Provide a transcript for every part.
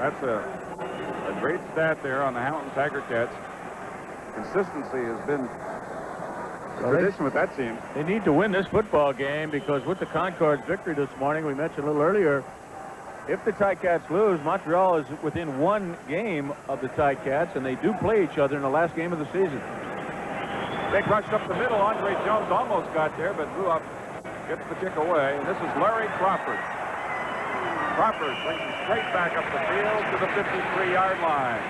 That's a great stat there on the Hamilton Tiger Cats. Consistency has been a tradition with that team. They need to win this football game because with the Concord's victory this morning, we mentioned a little earlier, if the Ticats lose, Montreal is within one game of the Ticats, and they do play each other in the last game of the season. Big rush up the middle. Andre Jones almost got there, but Ruoff gets the kick away. And this is Larry Crawford. Crawford brings him straight back up the field to the 53-yard line.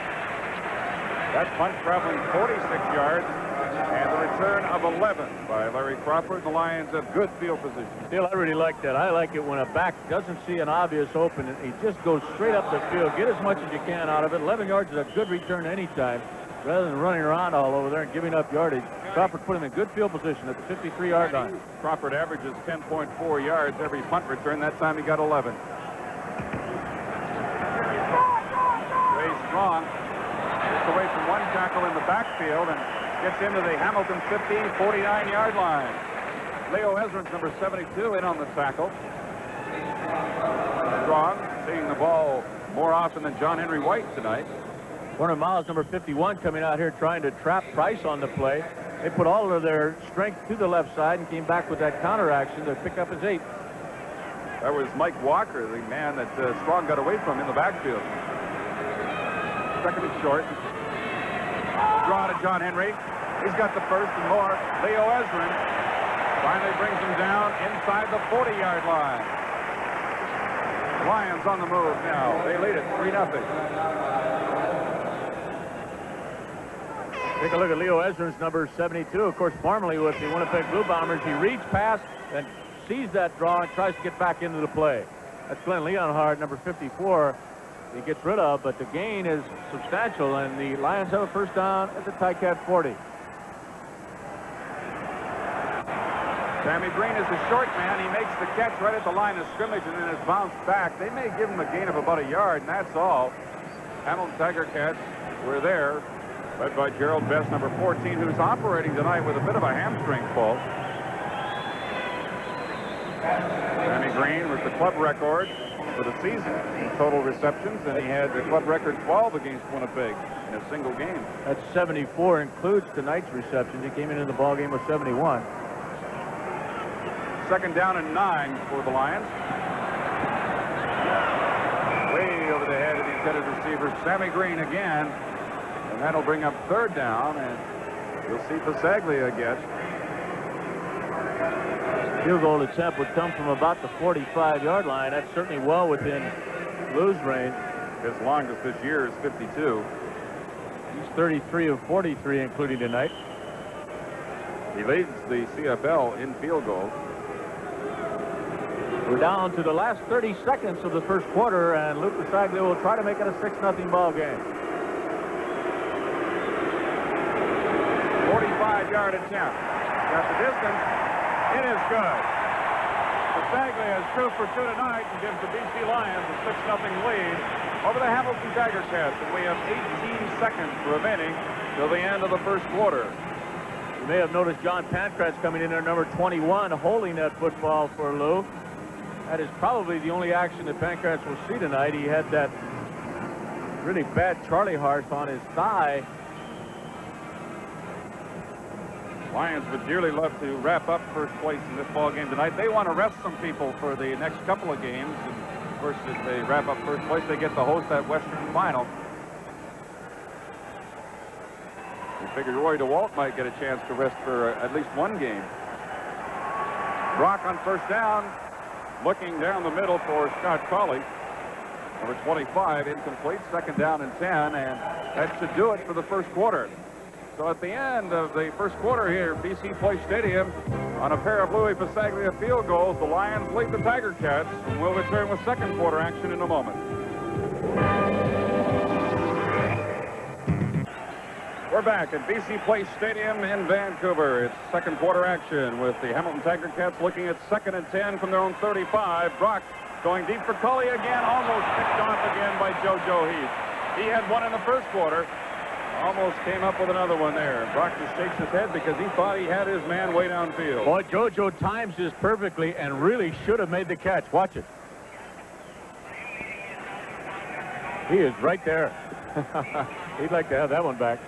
That punt traveling 46 yards, and the return of 11 by Larry Crawford. The Lions have good field position. Still, I really like that. I like it when a back doesn't see an obvious opening. He just goes straight up the field, get as much as you can out of it. 11 yards is a good return anytime, rather than running around all over there and giving up yardage. Crawford put him in good field position at the 53-yard line. Crawford averages 10.4 yards every punt return. That time he got 11. Ray Strong gets away from one tackle in the backfield and gets into the Hamilton 49-yard line. Leo Ezrin's number 72 in on the tackle. Strong seeing the ball more often than John Henry White tonight. Warner Miles, number 51, coming out here trying to trap Price on the play. They put all of their strength to the left side and came back with that counter action to pick up his 8. That was Mike Walker, the man that Strong got away from in the backfield. Second and short. Draw to John Henry. He's got the first and more. Leo Ezrin finally brings him down inside the 40-yard line. The Lions on the move now. They lead it 3-0. Take a look at Leo Ezrin's number 72. Of course, formerly with the Winnipeg Blue Bombers, he reads past and sees that draw and tries to get back into the play. That's Glenn Leonhard, number 54. He gets rid of, but the gain is substantial, and the Lions have a first down at the Ticat 40. Sammy Green is a short man. He makes the catch right at the line of scrimmage and then is bounced back. They may give him a gain of about a yard, and that's all. Hamilton Tiger Cats were there, led by Gerald Best, number 14, who's operating tonight with a bit of a hamstring fault. Sammy Green was the club record for the season in total receptions, and he had the club record 12 against Winnipeg in a single game. That's 74, includes tonight's receptions. He came into the ball game with 71. Second down and 9 for the Lions. Way over the head of the intended receiver, Sammy Green again. And that'll bring up third down, and you'll see Pasaglia again. Field goal attempt would come from about the 45-yard line. That's certainly well within Blues range. His longest this year is 52. He's 33 of 43, including tonight. He leads the CFL in field goals. We're down to the last 30 seconds of the first quarter, and Luke Pasaglia will try to make it a 6-0 ball game. 45-yard attempt. Got the distance. It is good. Pasaglia is 2 for 2 tonight and gives the BC Lions a 6-0 lead over the Hamilton Tiger Cats. And we have 18 seconds remaining till the end of the first quarter. You may have noticed John Pancratz coming in there, number 21, holding that football for Lou. That is probably the only action that Pancratz will see tonight. He had that really bad Charlie horse on his thigh. Lions would dearly love to wrap up first place in this ball game tonight. They want to rest some people for the next couple of games. And of course, if they wrap up first place, they get to host that Western final. We figured Roy DeWalt might get a chance to rest for at least one game. Brock on first down, looking down the middle for Scott Colley. Number 25, incomplete, second down and 10, and that should do it for the first quarter. So at the end of the first quarter here at BC Place Stadium, on a pair of Louis Pasaglia field goals, the Lions lead the Tiger Cats, and we'll return with second quarter action in a moment. We're back at BC Place Stadium in Vancouver. It's second quarter action with the Hamilton Tiger Cats looking at 2nd and 10 from their own 35. Brock going deep for Cully again, almost picked off again by JoJo Heath. He had one in the first quarter. Almost came up with another one there. Brock just shakes his head because he thought he had his man way downfield. Boy, JoJo times this perfectly and really should have made the catch. Watch it. He is right there. He'd like to have that one back.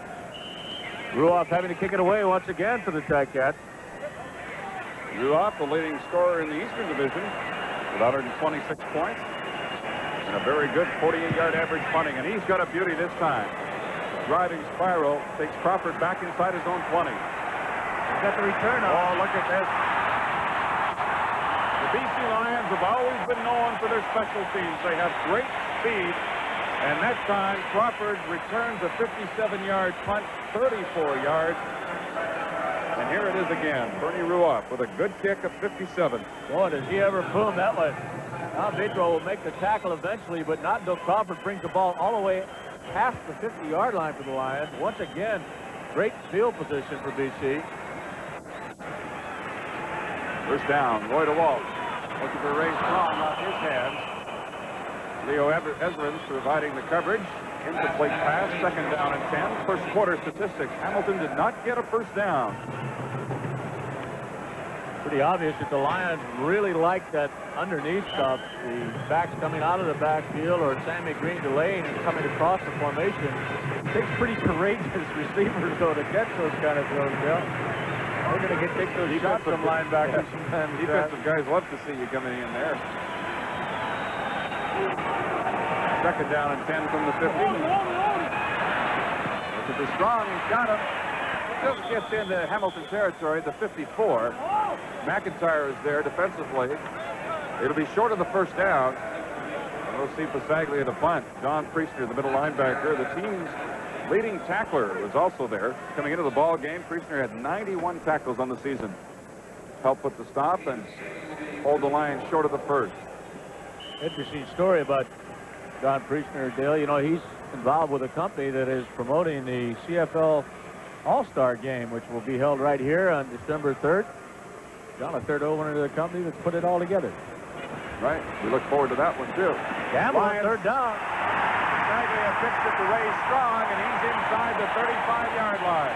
Ruoff having to kick it away once again for the Ticats. Ruoff, the leading scorer in the Eastern Division, with 126 points. And a very good 48-yard average punting. And he's got a beauty this time. Driving spiral takes Crawford back inside his own 20. He's got the return on. Oh, look at this. The BC Lions have always been known for their special teams. They have great speed. And that time, Crawford returns a 57-yard punt, 34 yards. And here it is again. Bernie Ruoff with a good kick of 57. Boy, does he ever boom that one. Now Vidro will make the tackle eventually, but not until Crawford brings the ball all the way past the 50-yard line for the Lions. Once again, great field position for BC. First down, Roy DeWalt looking for Ray Strong off his hands. Leo Ezrins providing the coverage. Incomplete pass, second down and 10. First quarter statistics. Hamilton did not get a first down. Pretty obvious that the Lions really like that underneath stuff. The backs coming out of the backfield or Sammy Green delaying and coming across the formation. It takes pretty courageous receivers, though, to catch those kind of throws, Bill. They're going to take those shots from linebackers. Defensive guys love to see you coming in there. Second down and 10 from the 50. Look at the Strong. He's got him. Just gets into Hamilton territory, the 54. McIntyre is there defensively. It'll be short of the first down. And we'll see Pasaglia to punt. Don Priestner, the middle linebacker. The team's leading tackler was also there. Coming into the ball game, Priestner had 91 tackles on the season. Helped put the stop and hold the Lions short of the first. Interesting story about Don Priestner, Dale. You know, he's involved with a company that is promoting the CFL All-Star game, which will be held right here on December 3rd. John, a third owner of the company that's put it all together. Right. We look forward to that one, too. Gamble on third down. Pasaglia pitched it to Ray Strong, and he's inside the 35-yard line.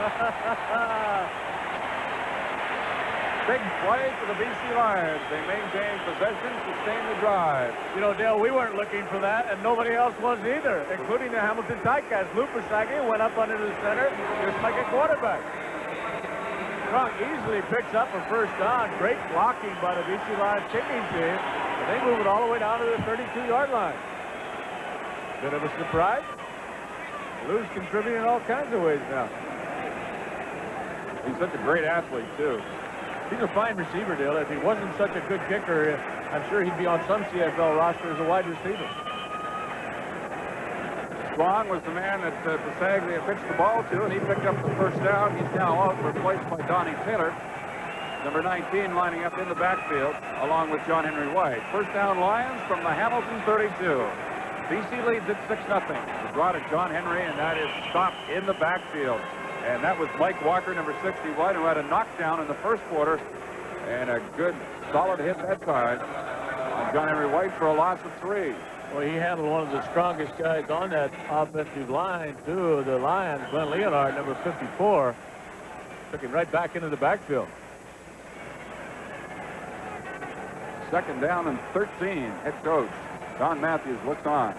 Big play for the BC Lions. They maintained possession, sustained the drive. You know, Dale, we weren't looking for that, and nobody else was either, including the Hamilton Ticats. Lou Pasaglia went up under the center, just like a quarterback. Strong easily picks up a first down. Great blocking by the BC Lions kicking team, and they move it all the way down to the 32-yard line. Bit of a surprise. Lou's contributing in all kinds of ways now. He's such a great athlete, too. He's a fine receiver, Dale. If he wasn't such a good kicker, I'm sure he'd be on some CFL roster as a wide receiver. Strong was the man that Pasaglia pitched the ball to, and he picked up the first down. He's now out, replaced by Donnie Taylor. Number 19 lining up in the backfield, along with John Henry White. First down Lions from the Hamilton 32. BC leads at 6-0. The draw to John Henry, and that is stopped in the backfield. And that was Mike Walker, number 61, who had a knockdown in the first quarter. And a good, solid hit that time on John Henry White for a loss of 3. Well, he handled one of the strongest guys on that offensive line, too, the Lions. Glenn Leonard, number 54, took him right back into the backfield. Second down and 13. Head coach Don Matthews looks on.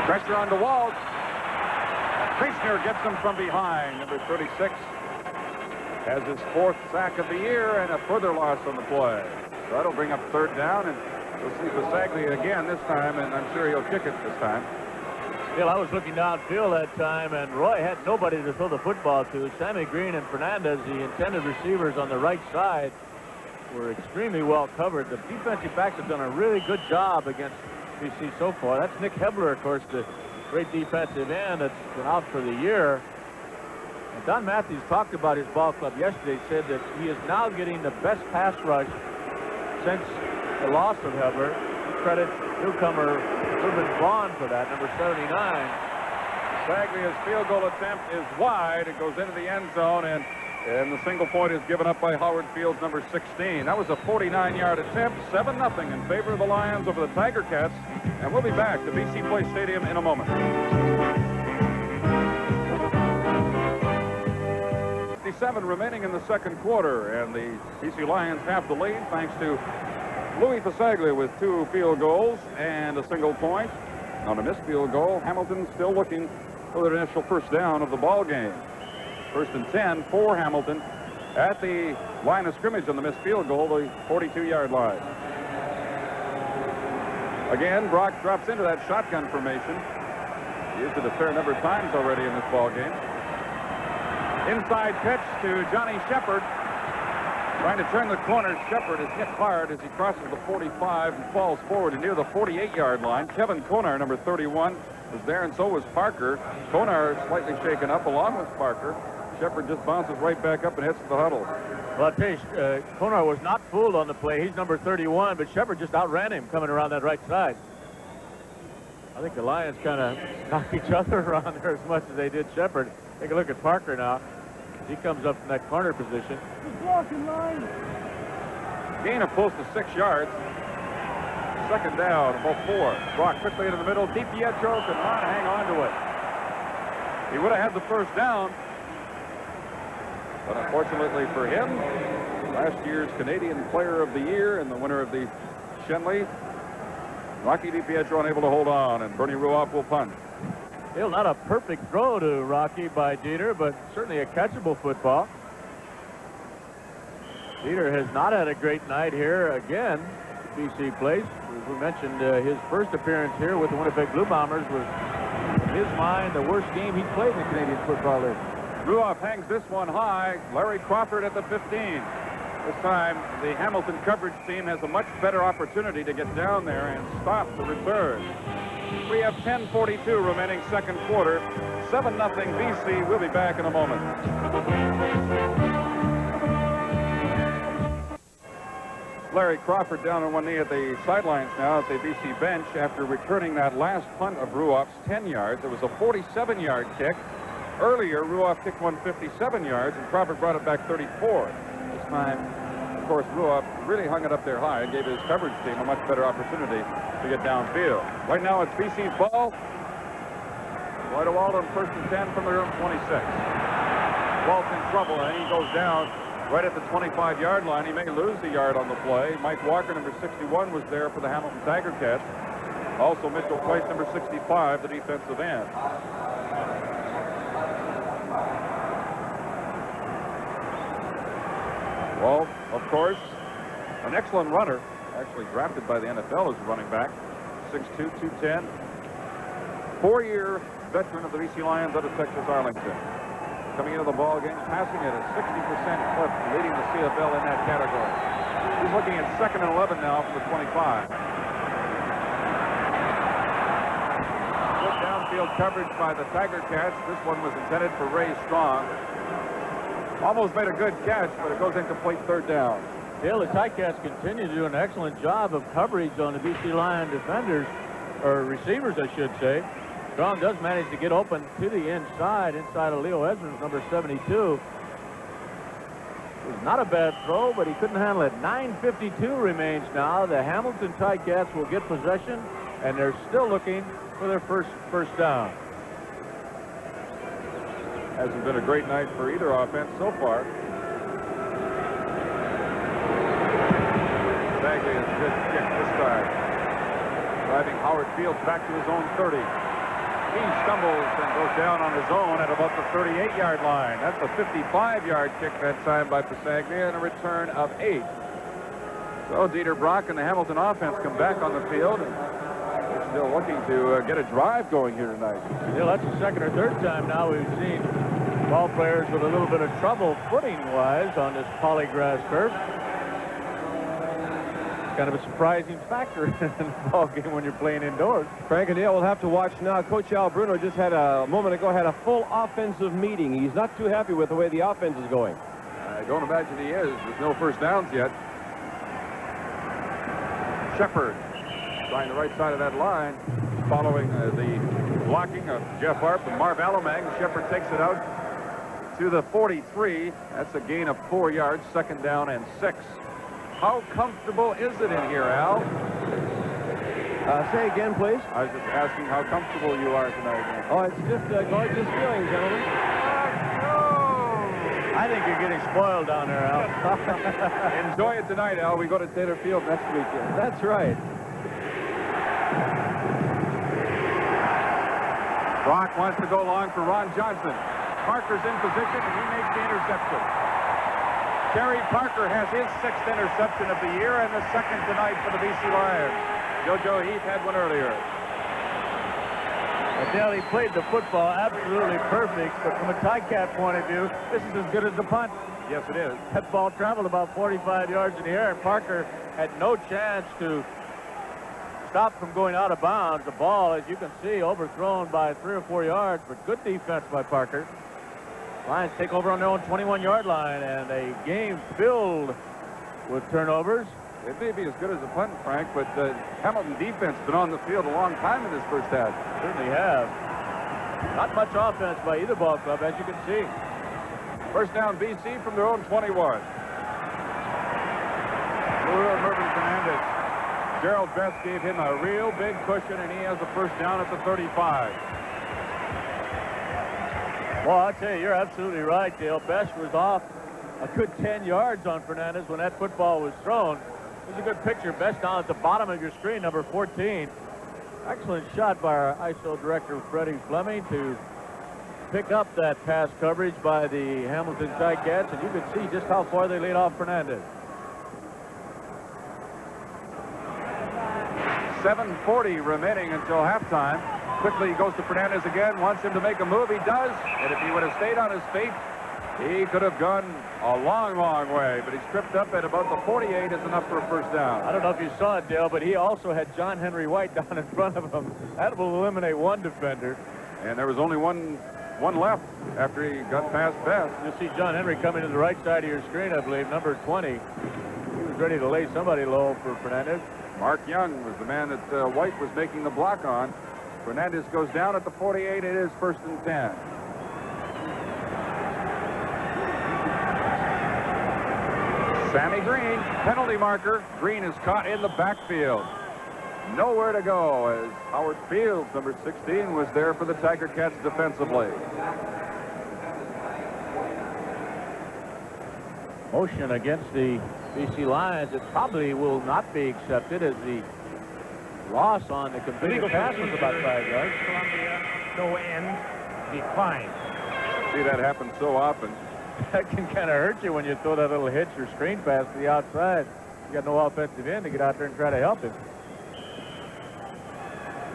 Pressure on DeWalt. Priestner gets him from behind. Number 36 has his 4th sack of the year and a further loss on the play. So that'll bring up third down, and we'll see Pasaglia again this time, and I'm sure he'll kick it this time. Bill, I was looking downfield that time, and Roy had nobody to throw the football to. Sammy Green and Fernandez, the intended receivers on the right side, were extremely well covered. The defensive backs have done a really good job against BC so far. That's Nick Hebler, of course, the great defensive end that's been out for the year. And Don Matthews talked about his ball club yesterday, said that he is now getting the best pass rush since the loss of Hebler. He credits newcomer Ruben Vaughn for that, number 79. Pasaglia's field goal attempt is wide. It goes into the end zone, and the single point is given up by Howard Fields, number 16. That was a 49-yard attempt, 7-0 in favor of the Lions over the Tiger Cats. And we'll be back to BC Place Stadium in a moment. 2:47 remaining in the second quarter, and the BC Lions have the lead thanks to Louis Pasaglia with 2 field goals and a single point. On a missed field goal, Hamilton still looking for their initial first down of the ball game. 1st and 10 for Hamilton at the line of scrimmage on the missed field goal, the 42-yard line. Again, Brock drops into that shotgun formation. Used it a fair number of times already in this ball game. Inside pitch to Johnny Shepard. Trying to turn the corner. Shepard is hit hard as he crosses the 45 and falls forward and near the 48-yard line. Kevin Konar, number 31, was there, and so was Parker. Konar slightly shaken up along with Parker. Shepard just bounces right back up and hits the huddle. Well, I'll tell you, Konar was not fooled on the play. He's number 31, but Shepard just outran him coming around that right side. I think the Lions kind of knocked each other around there as much as they did Shepard. Take a look at Parker now. He comes up from that corner position. Gain of close to 6 yards. 2nd down, about 4. Brock quickly into the middle. DiPietro could not hang on to it. He would have had the first down, but unfortunately for him, last year's Canadian Player of the Year and the winner of the Shenley, Rocky DiPietro unable to hold on, and Bernie Ruoff will punt. Still not a perfect throw to Rocky by Dieter, but certainly a catchable football. Dieter has not had a great night here again. BC Place. As we mentioned, his first appearance here with the Winnipeg Blue Bombers was, in his mind, the worst game he's played in the Canadian Football League. Ruoff hangs this one high. Larry Crawford at the 15. This time, the Hamilton coverage team has a much better opportunity to get down there and stop the return. We have 10:42 remaining second quarter. 7-0 BC. We'll be back in a moment. Larry Crawford down on one knee at the sidelines now at the BC bench after returning that last punt of Ruoff's 10 yards. It was a 47-yard kick. Earlier, Ruoff kicked one 57 yards, and Crawford brought it back 34. This time, of course, Ruoff really hung it up there high and gave his coverage team a much better opportunity to get downfield. Right now, it's BC's ball. Right to Walden, 1st and 10 from their own 26. Walt's in trouble, and he goes down right at the 25-yard line. He may lose the yard on the play. Mike Walker, number 61, was there for the Hamilton Tiger Cats. Also, Mitchell Place, number 65, the defensive end. Well, of course, an excellent runner, actually drafted by the NFL as a running back, 6'2", 210. 4-year veteran of the BC Lions out of Texas Arlington. Coming into the ball game, passing at a 60% clip, leading the CFL in that category. He's looking at 2nd and 11 now from the 25. Good downfield coverage by the Tiger Cats. This one was intended for Ray Strong. Almost made a good catch, but it goes incomplete, 3rd down. Dale, the Ticats continue to do an excellent job of coverage on the BC Lion defenders, or receivers, I should say. Strong does manage to get open to the inside of Leo Ezra's number 72. It was not a bad throw, but he couldn't handle it. 9:52 remains now. The Hamilton Ticats will get possession, and they're still looking for their first down. Hasn't been a great night for either offense so far. Bagley is a good kick this time. Driving Howard Fields back to his own 30. He stumbles and goes down on his own at about the 38-yard line. That's a 55-yard kick that time by Pasaglia and a return of 8. So Dieter Brock and the Hamilton offense come back on the field, and they're still looking to get a drive going here tonight. Yeah, that's the 2nd or 3rd time now we've seen ball players with a little bit of trouble footing-wise on this polygrass turf. Kind of a surprising factor in the ball game when you're playing indoors. Frank and Dale will have to watch now. Coach Al Bruno just had a moment ago had a full offensive meeting. He's not too happy with the way the offense is going. I don't imagine he is. There's no first downs yet. Shepard trying the right side of that line, following the blocking of Jeff Arp and Marv Alamang. Shepard takes it out to the 43. That's a gain of 4 yards, 2nd down and 6. How comfortable is it in here, Al? Say again, please. I was just asking how comfortable you are tonight. Oh, it's just a gorgeous feeling, gentlemen. I think you're getting spoiled down there, Al. Enjoy it tonight, Al. We go to Taylor Field next weekend. That's right. Brock wants to go long for Ron Johnson. Parker's in position, and he makes the interception. Kerry Parker has his 6th interception of the year and the 2nd tonight for the BC Lions. JoJo Heath had one earlier. Dale, he played the football absolutely perfect, but from a Ticat point of view, this is as good as the punt. Yes, it is. That ball traveled about 45 yards in the air, and Parker had no chance to stop from going out of bounds. The ball, as you can see, overthrown by 3 or 4 yards, but good defense by Parker. Lions take over on their own 21-yard line, and a game filled with turnovers. It may be as good as a punt, Frank, but the Hamilton defense has been on the field a long time in this first half. Certainly have. Not much offense by either ball club, as you can see. First down, BC from their own 21. Mervyn Fernandez. Gerald Best gave him a real big cushion, and he has the first down at the 35. Well, I'll tell you, you're absolutely right, Dale. Best was off a good 10 yards on Fernandez when that football was thrown. Here's a good picture. Best down at the bottom of your screen, number 14. Excellent shot by our ISO director, Freddie Fleming, to pick up that pass coverage by the Hamilton Ticats, and you can see just how far they laid off Fernandez. 7:40 remaining until halftime. Quickly he goes to Fernandez again, wants him to make a move. He does, and if he would have stayed on his feet, he could have gone a long, long way, but he's tripped up at about the 48 is enough for a first down. I don't know if you saw it, Dale, but he also had John Henry White down in front of him. That will eliminate one defender. And there was only one left after he got past Best. You'll see John Henry coming to the right side of your screen, I believe, number 20. He was ready to lay somebody low for Fernandez. Mark Young was the man that White was making the block on. Fernandez goes down at the 48. It is 1st and 10. Sammy Green, penalty marker. Green is caught in the backfield. Nowhere to go as Howard Fields, number 16, was there for the Tiger Cats defensively. Motion against the BC Lions. It probably will not be accepted as the loss on the completed pass was about 5 yards. Columbia, no end, decline. See that happen so often. That can kind of hurt you when you throw that little hitch or screen pass to the outside. You got no offensive end to get out there and try to help him.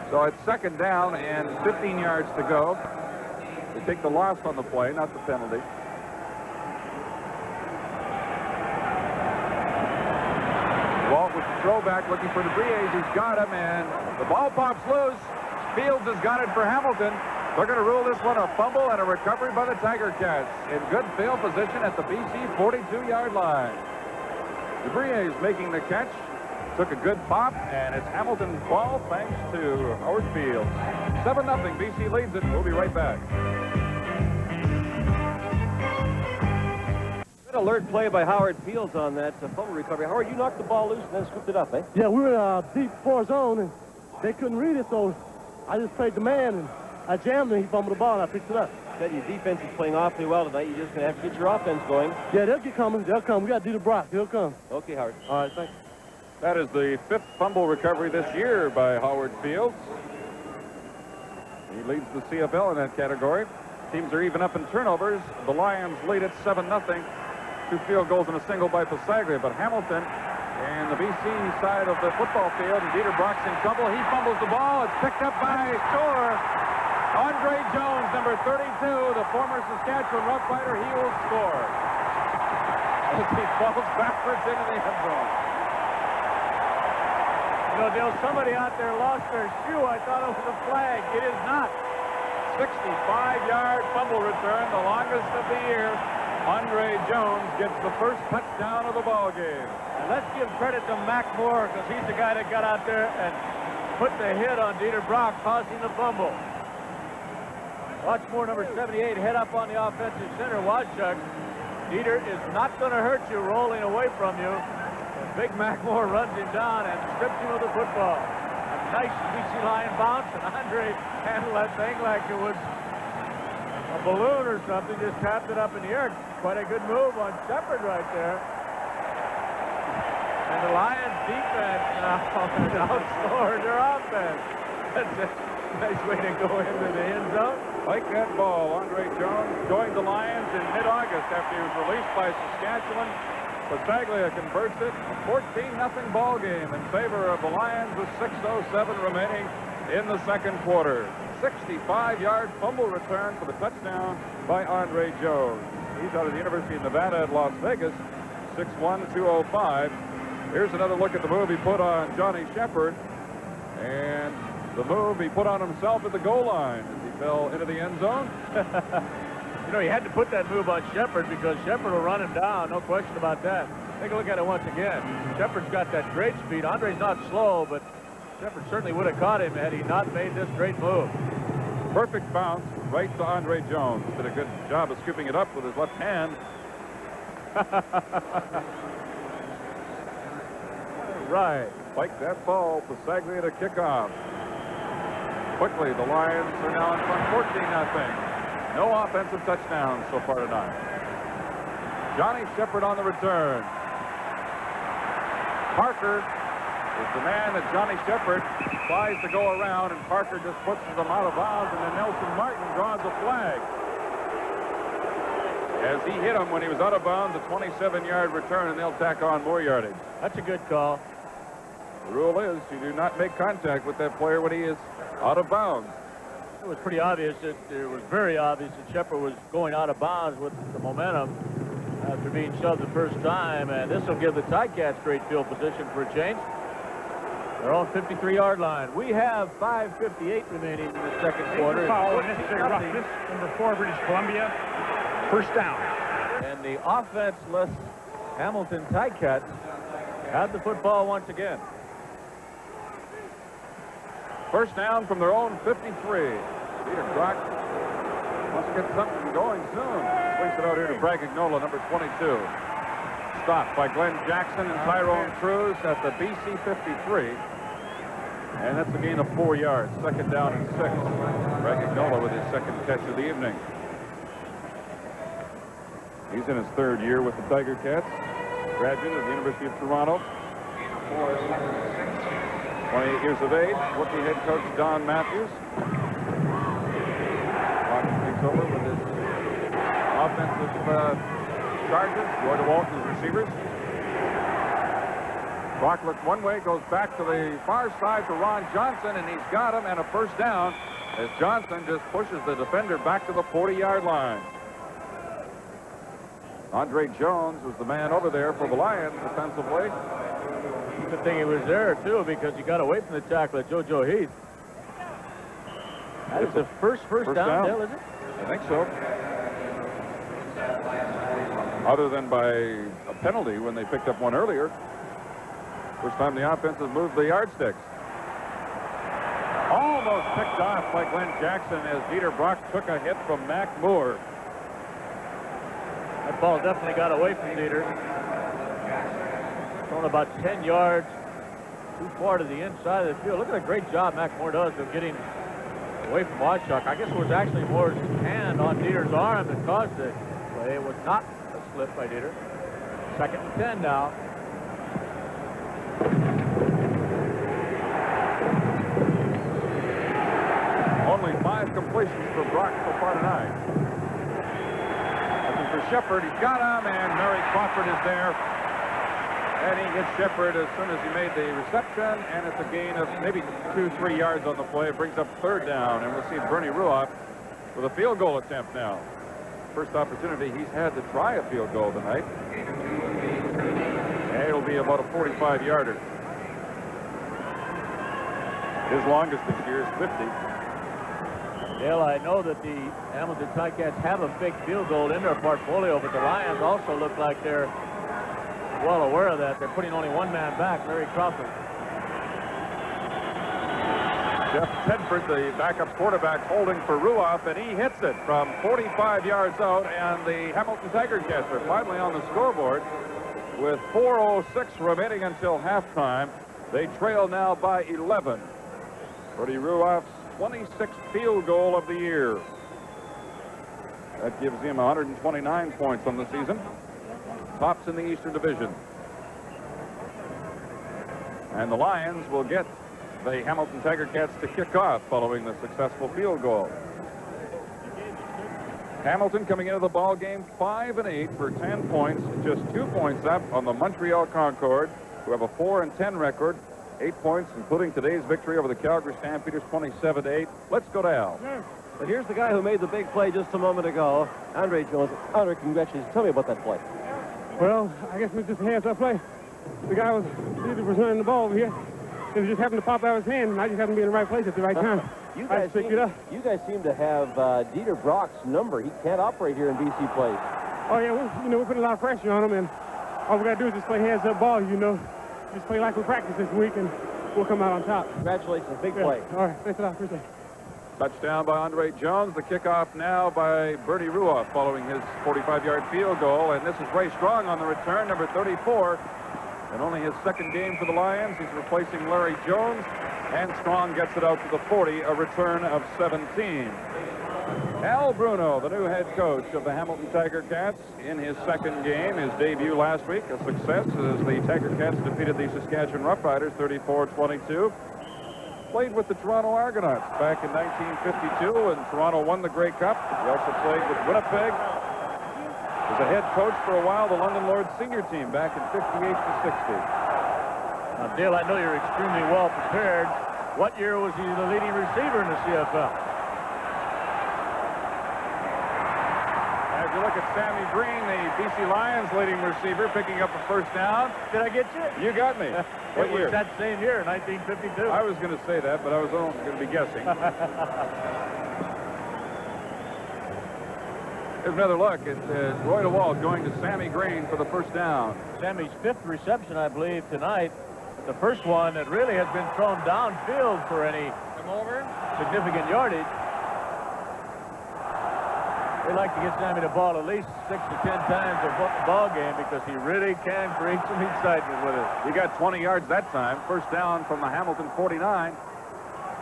So it's 2nd down and 15 yards to go. They take the loss on the play, not the penalty. Walt with the throwback looking for DeBries. He's got him, and the ball pops loose. Fields has got it for Hamilton. They're going to rule this one a fumble and a recovery by the Tiger Cats in good field position at the BC 42-yard line. DeBries making the catch. Took a good pop, and it's Hamilton's ball thanks to Howard Fields. 7-0. BC leads it. We'll be right back. Good alert play by Howard Fields on that fumble recovery. Howard, you knocked the ball loose and then scooped it up, eh? Yeah, we were in a deep 4 zone, and they couldn't read it, so I just played the man, and I jammed him. He fumbled the ball, and I picked it up. Said your defense is playing awfully well tonight. You're just going to have to get your offense going. Yeah, they'll get coming. They'll come. We got to do the Brock. They'll come. Okay, Howard. All right, thanks. That is the 5th fumble recovery this year by Howard Fields. He leads the CFL in that category. Teams are even up in turnovers. The Lions lead at 7-0. 2 field goals and a single by Pasaglia, but Hamilton and the BC side of the football field, and Dieter Brock's in trouble. He fumbles the ball. It's picked up by Andre Jones, number 32, the former Saskatchewan Rough Rider. He will score as he falls backwards into the end zone. You know, Dale, somebody out there lost their shoe. I thought it was a flag. It is not. 65-yard fumble return, the longest of the year. Andre Jones gets the first touchdown of the ball game. And let's give credit to Mac Moore, because he's the guy that got out there and put the hit on Dieter Brock, causing the fumble. Watch Moore, number 78, head up on the offensive center. Wadchuk. Dieter is not going to hurt you rolling away from you. And Big Mac Moore runs him down and strips him of the football. A nice BC Lion bounce, and Andre handled that thing like it was a balloon or something, just tapped it up in the air. Quite a good move on Shepard right there. And the Lions defense now outscored their offense. That's a nice way to go into the end zone. Like that ball, Andre Jones joined the Lions in mid-August after he was released by Saskatchewan. Pasaglia converts it, a 14-0 ball game in favor of the Lions with 6:07 remaining in the second quarter. 65-yard fumble return for the touchdown by Andre Jones. He's out of the University of Nevada at Las Vegas, 6'1", 205. Here's another look at the move he put on Johnny Shepard and the move he put on himself at the goal line as he fell into the end zone. You know, he had to put that move on Shepard because Shepard will run him down, no question about that. Take a look at it once again. Shepard's got that great speed. Andre's not slow, but Shepard certainly would have caught him had he not made this great move. Perfect bounce right to Andre Jones. Did a good job of scooping it up with his left hand. Right. Like that ball, Pasaglia to kick off. Quickly, the Lions are now in front 14-0. No offensive touchdowns so far tonight. Johnny Shepard on the return. Parker is the man that Johnny Shepard tries to go around, and Parker just pushes them out of bounds, and then Nelson Martin draws a flag. As he hit him when he was out of bounds, a 27-yard return, and they'll tack on more yardage. That's a good call. The rule is you do not make contact with that player when he is out of bounds. It was pretty obvious. It was very obvious that Shepard was going out of bounds with the momentum after being shoved the first time, and this will give the Ticats great field position for a change. They're on 53-yard line. We have 5:58 remaining in the second quarter. Foul unnecessary roughness, number 4, British Columbia. First down. And the offenseless Hamilton Ticats have the football once again. First down from their own 53. Peter Brock must get something going soon. Plays it out here to Bragagnola, number 22. Stopped by Glenn Jackson and Tyrone Cruz at the BC 53. And that's a gain of 4 yards. Second down and 6. Bragagnola with his second catch of the evening. He's in his third year with the Tiger Cats. Graduate of the University of Toronto. 28 years of age. Rookie head coach Don Matthews. Brock takes over with his offensive charges. Roy DeWalt his receivers. Brock looks one way, goes back to the far side to Ron Johnson, and he's got him, and a first down as Johnson just pushes the defender back to the 40-yard line. Andre Jones was the man over there for the Lions defensively. Good thing he was there, too, because he got away from the tackle at JoJo Heath. That is the first down, Dale, is it? I think so. Other than by a penalty when they picked up one earlier. First time the offense has moved the yardsticks. Almost picked off by Glenn Jackson as Dieter Brock took a hit from Mac Moore. That ball definitely got away from Dieter. Thrown about 10 yards too far to the inside of the field. Look at the great job Mac Moore does of getting away from Washuk. I guess it was actually Moore's hand on Dieter's arm that caused it. But it was not a slip by Dieter. Second and 10 now. Only 5 completions for Brock so far tonight. Looking for Shepard. He's got him, and Mary Crawford is there. And he gets Shepard as soon as he made the reception, and it's a gain of maybe 2-3 yards on the play. It brings up third down, and we'll see Bernie Ruoff with a field goal attempt now. First opportunity he's had to try a field goal tonight. And it'll be about a 45-yarder. His longest this year is 50. Dale, I know that the Hamilton Ticats have a big field goal in their portfolio, but the Lions also look like they're well aware of that. They're putting only one man back, Larry Crawford. Jeff Tedford, the backup quarterback, holding for Ruoff, and he hits it from 45 yards out, and the Hamilton Tiger Cats are finally on the scoreboard with 4:06 remaining until halftime. They trail now by 11. Bernie Ruoff's 26th field goal of the year. That gives him 129 points on the season. Tops in the Eastern Division. And the Lions will get the Hamilton Tiger Cats to kick off following the successful field goal. Hamilton coming into the ball game 5-8 for 10 points, just 2 points up on the Montreal Concord, who have a 4-10 record, 8 points, including today's victory over the Calgary Stampeders, 27-8. Let's go to Al. But here's the guy who made the big play just a moment ago, Andre Jones. Andre, congratulations. Tell me about that play. Well, I guess it was just a hands-up play. The guy was either returning the ball over here, and it just happened to pop out of his hand, and I just happened to be in the right place at the right time. You guys seem to have Dieter Brock's number. He can't operate here in BC plays. Oh, yeah, we're putting a lot of pressure on him, and all we got to do is just play hands-up ball, Just play like we practiced this week, and we'll come out on top. Congratulations. Big play. All right, thanks a lot. Appreciate it. Touchdown by Andre Jones. The kickoff now by Bernie Ruoff following his 45-yard field goal. And this is Ray Strong on the return, number 34. And only his second game for the Lions. He's replacing Larry Jones. And Strong gets it out to the 40, a return of 17. Al Bruno, the new head coach of the Hamilton Tiger Cats, in his second game, his debut last week, a success as the Tiger Cats defeated the Saskatchewan Roughriders 34-22. Played with the Toronto Argonauts back in 1952 when Toronto won the Grey Cup. He also played with Winnipeg. Was a head coach for a while, the London Lords senior team back in 58-60. Now, Dale, I know you're extremely well prepared. What year was he the leading receiver in the CFL? As you look at Sammy Green, the BC Lions leading receiver, picking up a first down. Did I get you? You got me. What year? It was that same year, 1952. I was going to say that, but I was only going to be guessing. Here's another look at Roy DeWalt going to Sammy Green for the first down. Sammy's 5th reception, I believe, tonight. The first one that really has been thrown downfield for any significant yardage. They like to get Sammy the ball at least 6 to 10 times a ball game because he really can create some excitement with it. He got 20 yards that time. First down from the Hamilton 49.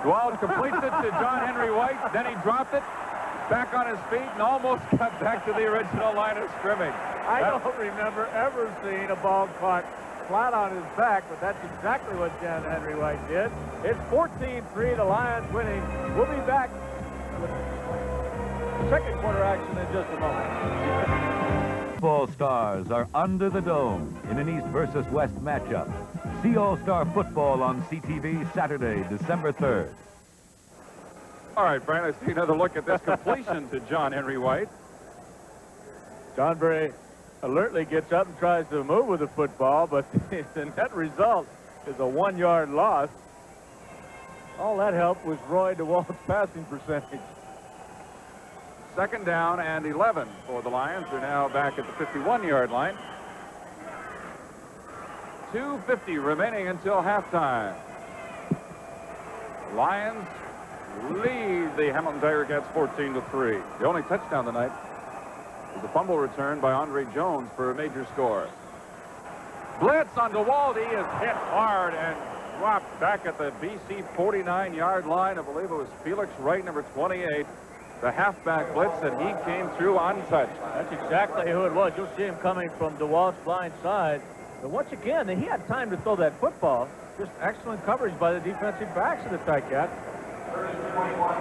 DeWalt completes it to John Henry White. Then he dropped it. Back on his feet and almost got back to the original line of scrimmage. I don't remember ever seeing a ball caught flat on his back, but that's exactly what John Henry White did. It's 14-3, the Lions winning. We'll be back with second quarter action in just a moment. Football stars are under the dome in an East versus West matchup. See All-Star Football on CTV Saturday, December 3rd. All right, Brian, let's see another look at this completion to John Henry White. John very alertly gets up and tries to move with the football, but the net result is a 1-yard loss. All that helped was Roy DeWalt's passing percentage. Second down and 11 for the Lions. They're now back at the 51-yard line. 2:50 remaining until halftime. Lions lead the Hamilton Tiger Cats 14-3. The only touchdown tonight is a fumble return by Andre Jones for a major score. Blitz on DeWalt. He is hit hard and dropped back at the BC 49-yard line. I believe it was Felix Wright, number 28. The halfback blitz, and he came through untouched. That's exactly who it was. You'll see him coming from DeWalt's blind side. But once again, he had time to throw that football. Just excellent coverage by the defensive backs of the Ticats.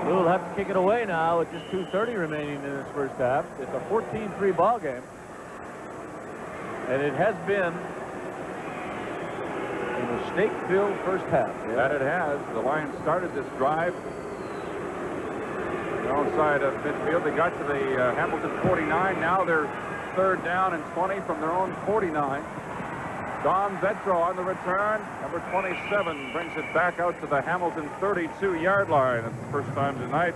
Lou will have to kick it away now with just 2:30 remaining in this first half. It's a 14-3 ball game. And it has been a mistake-filled first half. That it has. The Lions started this drive outside of midfield. They got to the Hamilton 49. Now they're third down and 20 from their own 49. Don Vetro on the return. Number 27 brings it back out to the Hamilton 32-yard line. It's the first time tonight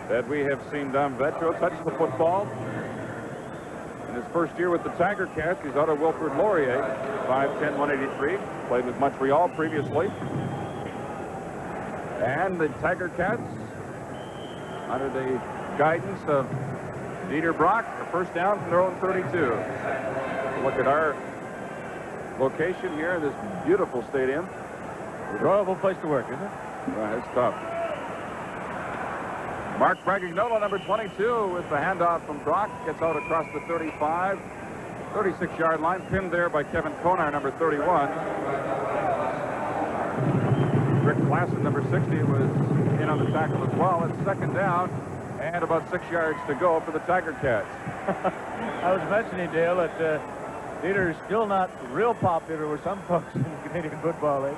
that we have seen Don Vetro touch the football. In his first year with the Tiger Cats, he's out of Wilfrid Laurier, 5'10", 183. Played with Montreal previously. And the Tiger Cats, under the guidance of Dieter Brock, the first down from their own 32. Look at our location here in this beautiful stadium. Enjoyable place to work, isn't it? It's tough. Mark Bragignola, number 22, with the handoff from Brock. Gets out across the 35. 36-yard line, pinned there by Kevin Konar, number 31. Rick Klassen, number 60, was in on the tackle as well. It's second down and about 6 yards to go for the Tiger Cats. I was mentioning, Dale, that Dieter is still not real popular with some folks in the Canadian Football League.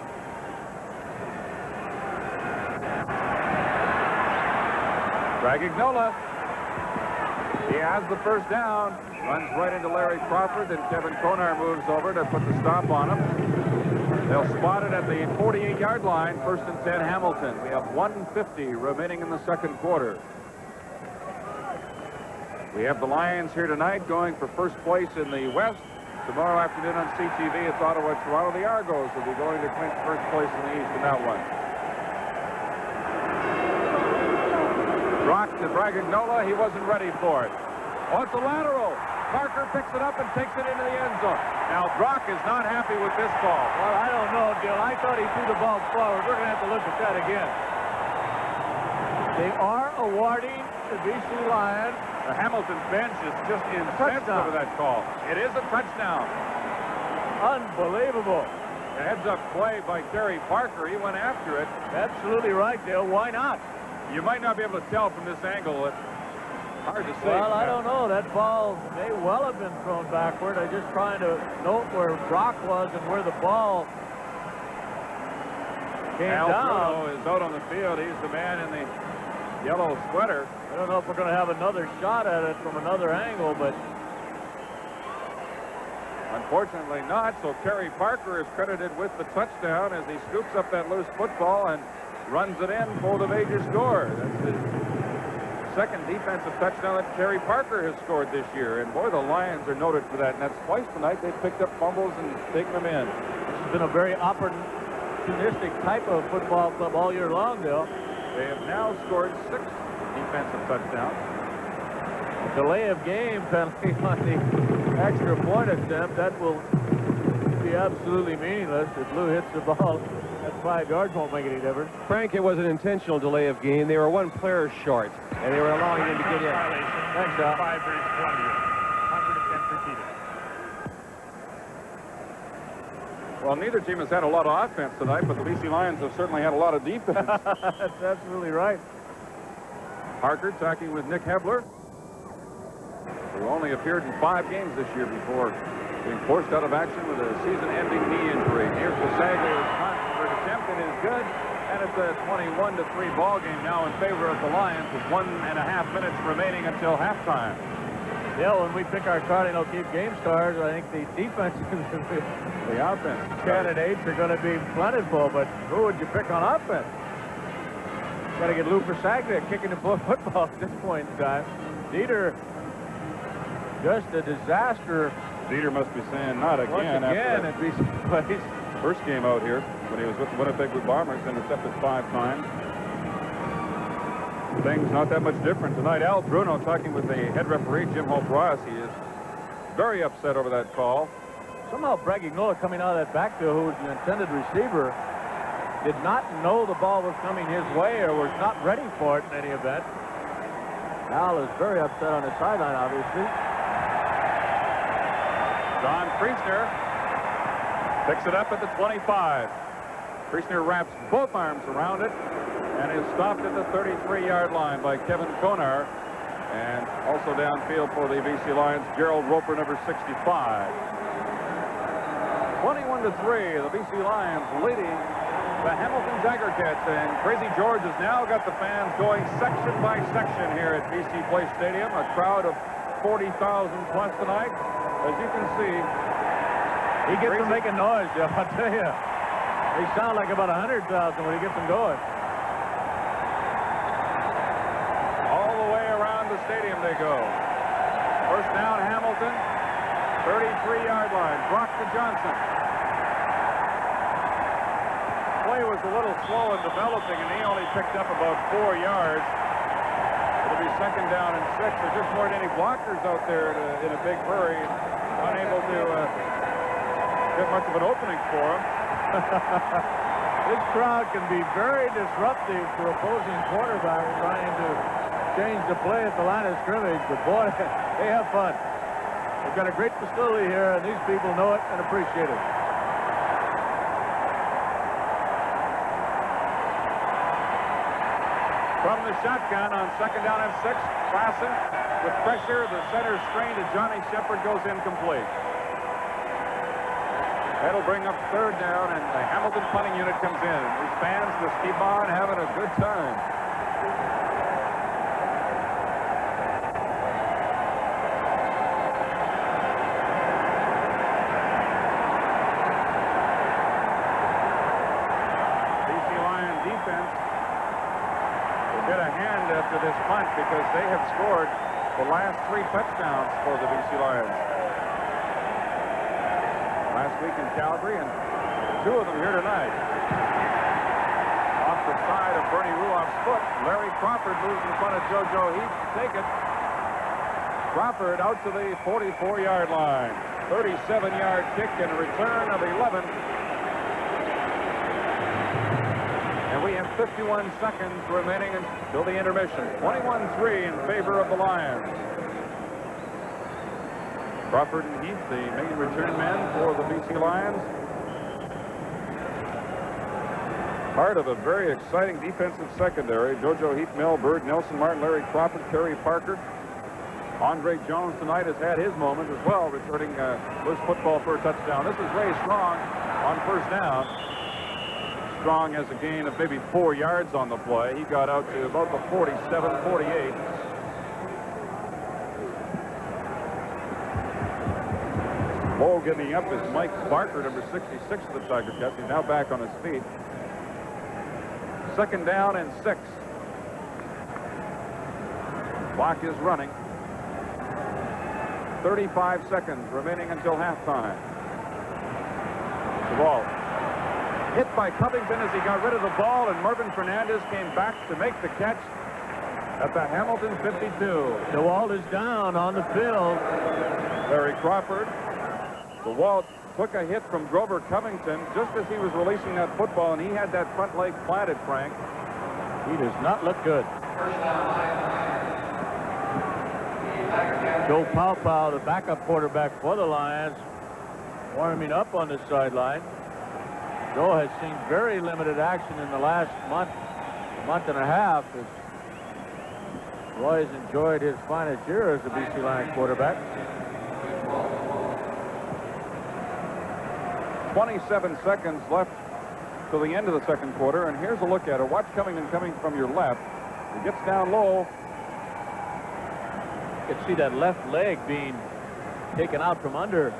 Bragignola. He has the first down. Runs right into Larry Crawford, and Kevin Konar moves over to put the stop on him. They'll spot it at the 48-yard line, 1st and 10 Hamilton. We have 1:50 remaining in the second quarter. We have the Lions here tonight going for first place in the West. Tomorrow afternoon on CTV, it's Ottawa, Toronto. The Argos will be going to clinch first place in the East in that one. Brock to Bragignola. He wasn't ready for it. Oh, it's a lateral. Parker picks it up and takes it into the end zone. Now, Brock is not happy with this ball. Well, I don't know, Dale. I thought he threw the ball forward. We're going to have to look at that again. They are awarding the BC Lions. The Hamilton bench is just incensed over that call. It is a touchdown. Unbelievable. A heads-up play by Terry Parker. He went after it. Absolutely right, Dale. Why not? You might not be able to tell from this angle. Hard to say. Well, I don't know. That ball may well have been thrown backward. I'm just trying to note where Brock was and where the ball came Al down. Bruno is out on the field. He's the man in the yellow sweater. I don't know if we're going to have another shot at it from another angle, but unfortunately not. So Terry Parker is credited with the touchdown as he scoops up that loose football and runs it in for the major score. That's the second defensive touchdown that Terry Parker has scored this year. And boy, the Lions are noted for that. And that's twice tonight they've picked up fumbles and taken them in. this has been a very opportunistic type of football club all year long, Dale. They have now scored 6 defensive touchdowns. Delay of game penalty on the extra point attempt. That will be absolutely meaningless. If Lou hits the ball at 5 yards, won't make any difference. Frank, it was an intentional delay of game. They were 1 player short, and they were allowing him to get in. Violation. Thanks, Al. 5 British Columbia. 100 attempts repeated. Well, neither team has had a lot of offense tonight, but the BC Lions have certainly had a lot of defense. That's absolutely right. Parker talking with Nick Hebler, who only appeared in 5 games this year before being forced out of action with a season-ending knee injury. Here's the Sager's punt attempt. It is good, and it's a 21-3 ball game now in favor of the Lions with 1.5 minutes remaining until halftime. Yeah, when we pick our Cardinal O'Keefe game stars, I think the defense The offense candidates are going to be plentiful, but who would you pick on offense? Got to get Lou Persaglia kicking the football at this point in time. Dieter, just a disaster. Dieter must be saying not again. Once again after at BC Place. first game out here when he was with the Winnipeg Blue Bombers, intercepted 5 times. Things not that much different tonight. Al Bruno talking with the head referee, Jim Hope-Ross. He is very upset over that call. Somehow Bragignola coming out of that backfield, who was the intended receiver, did not know the ball was coming his way or was not ready for it in any event. Al is very upset on the sideline, obviously. Don Priestner picks it up at the 25. Priestner wraps both arms around it and is stopped at the 33-yard line by Kevin Konar. And also downfield for the BC Lions, Gerald Roper, number 65. 21-3, the BC Lions leading the Hamilton Tiger Cats. And Crazy George has now got the fans going section by section here at BC Place Stadium. A crowd of 40,000 plus tonight. As you can see, He gets them making noise, Jeff, I'll tell you. They sound like about 100,000 when he gets them going. all the way around the stadium they go. First down, Hamilton, 33-yard line. Brock to Johnson. Play was a little slow in developing, and he only picked up about 4 yards. It'll be second down and 6. There just weren't any blockers out there in a big hurry. Unable to get much of an opening for him. This crowd can be very disruptive for opposing quarterbacks trying to change the play at the line of scrimmage, but boy, they have fun. They've got a great facility here, and these people know it and appreciate it. From the shotgun on 2nd down and 6, Klassen with pressure. The center strain to Johnny Shepard goes incomplete. That'll bring up 3rd down, and the Hamilton punting unit comes in. These fans just keep on having a good time. BC Lion defense will get a hand after this punt because they have scored the last 3 touchdowns for the BC Lions. Last week in Calgary, and 2 of them here tonight. Off the side of Bernie Ruoff's foot, Larry Crawford moves in front of JoJo Heath to take it. Crawford out to the 44-yard line. 37-yard kick and a return of 11. And we have 51 seconds remaining until the intermission. 21-3 in favor of the Lions. Crawford and Heath, the main return men for the BC Lions. Part of a very exciting defensive secondary. JoJo Heath, Mel Bird, Nelson Martin, Larry Crawford, Terry Parker. Andre Jones tonight has had his moment as well, returning loose football for a touchdown. This is Ray Strong on 1st down. Strong has a gain of maybe 4 yards on the play. He got out to about the 47-48. Low getting up is Mike Barker, number 66 of the Tiger Cats. He's now back on his feet. 2nd down and 6. Clock is running. 35 seconds remaining until halftime. The ball hit by Covington as he got rid of the ball, and Mervyn Fernandez came back to make the catch at the Hamilton 52. DeWalt is down on the field. Larry Crawford. DeWalt took a hit from Grover Covington just as he was releasing that football, and he had that front leg planted, Frank. He does not look good. Joe Powpow, the backup quarterback for the Lions, warming up on the sideline. Joe has seen very limited action in the last month and a half, as Roy's enjoyed his finest year as a BC Lions quarterback. 27 seconds left till the end of the 2nd quarter, and here's a look at it. Watch Covington coming from your left. He gets down low. You can see that left leg being taken out from under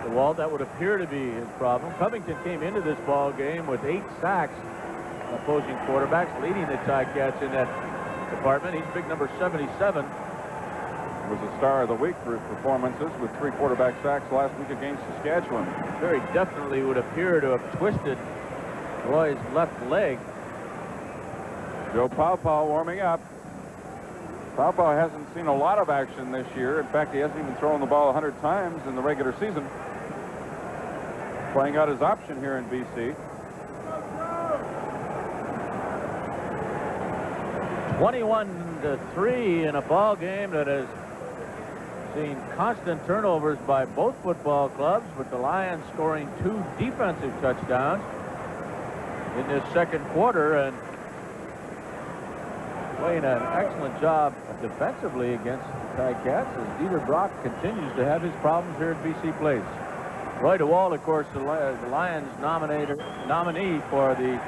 the wall. That would appear to be his problem. Covington came into this ball game with 8 sacks. Opposing quarterbacks leading the Ticats in that department. He's big number 77. Was a star of the week for his performances with 3 quarterback sacks last week against Saskatchewan. Very definitely would appear to have twisted Roy's left leg. Joe Powpow warming up. Powpow hasn't seen a lot of action this year. In fact, he hasn't even thrown the ball 100 times in the regular season. Playing out his option here in BC. 21-3 in a ball game that has seen constant turnovers by both football clubs, with the Lions scoring 2 defensive touchdowns in this 2nd quarter and playing an excellent job defensively against the Ticats as Dieter Brock continues to have his problems here at BC Place. Roy DeWalt, of course, the Lions nominee for the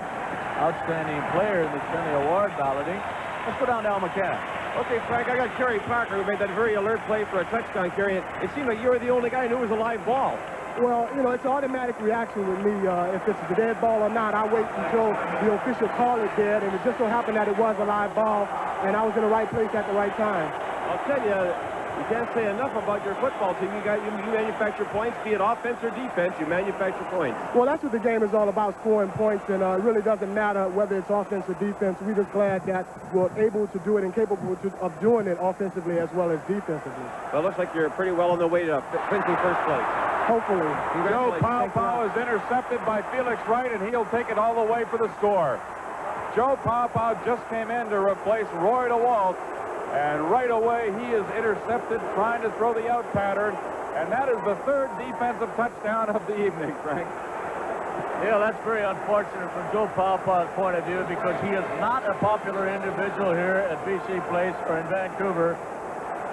outstanding player in the Cenny Award balloting. Let's go down to Al McCann. Okay, Frank, I got Kerry Parker, who made that very alert play for a touchdown carry. It seemed like you were the only guy who knew it was a live ball. Well, you know, it's an automatic reaction with me. If it's a dead ball or not, I wait until the official call it dead, and it just so happened that it was a live ball, and I was in the right place at the right time. I'll tell you, you can't say enough about your football team. You manufacture points, be it offense or defense. You manufacture points. Well, that's what the game is all about, scoring points, and it really doesn't matter whether it's offense or defense. We're just glad that we're able to do it and capable of doing it offensively as well as defensively. Well, it looks like you're pretty well on the way to finishing 1st place. Hopefully. Joe Powpow is intercepted by Felix Wright, and he'll take it all the way for the score. Joe Paopao just came in to replace Roy DeWalt, and right away he is intercepted trying to throw the out pattern, and that is the third defensive touchdown of the evening, Frank. Yeah, that's very unfortunate from Joe Paopao's point of view, because he is not a popular individual here at BC Place or in Vancouver.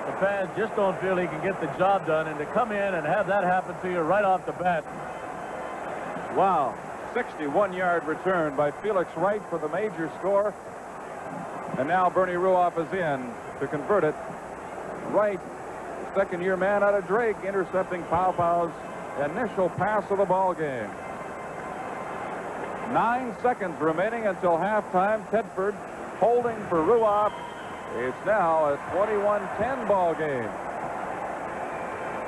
The fans just don't feel he can get the job done, and to come in and have that happen to you right off the bat. Wow. 61-yard return by Felix Wright for the major score. And now Bernie Ruoff is in to convert it. Wright, second-year man out of Drake, intercepting Paopao's initial pass of the ball game. 9 seconds remaining until halftime. Tedford holding for Ruoff. It's now a 21-10 ball game.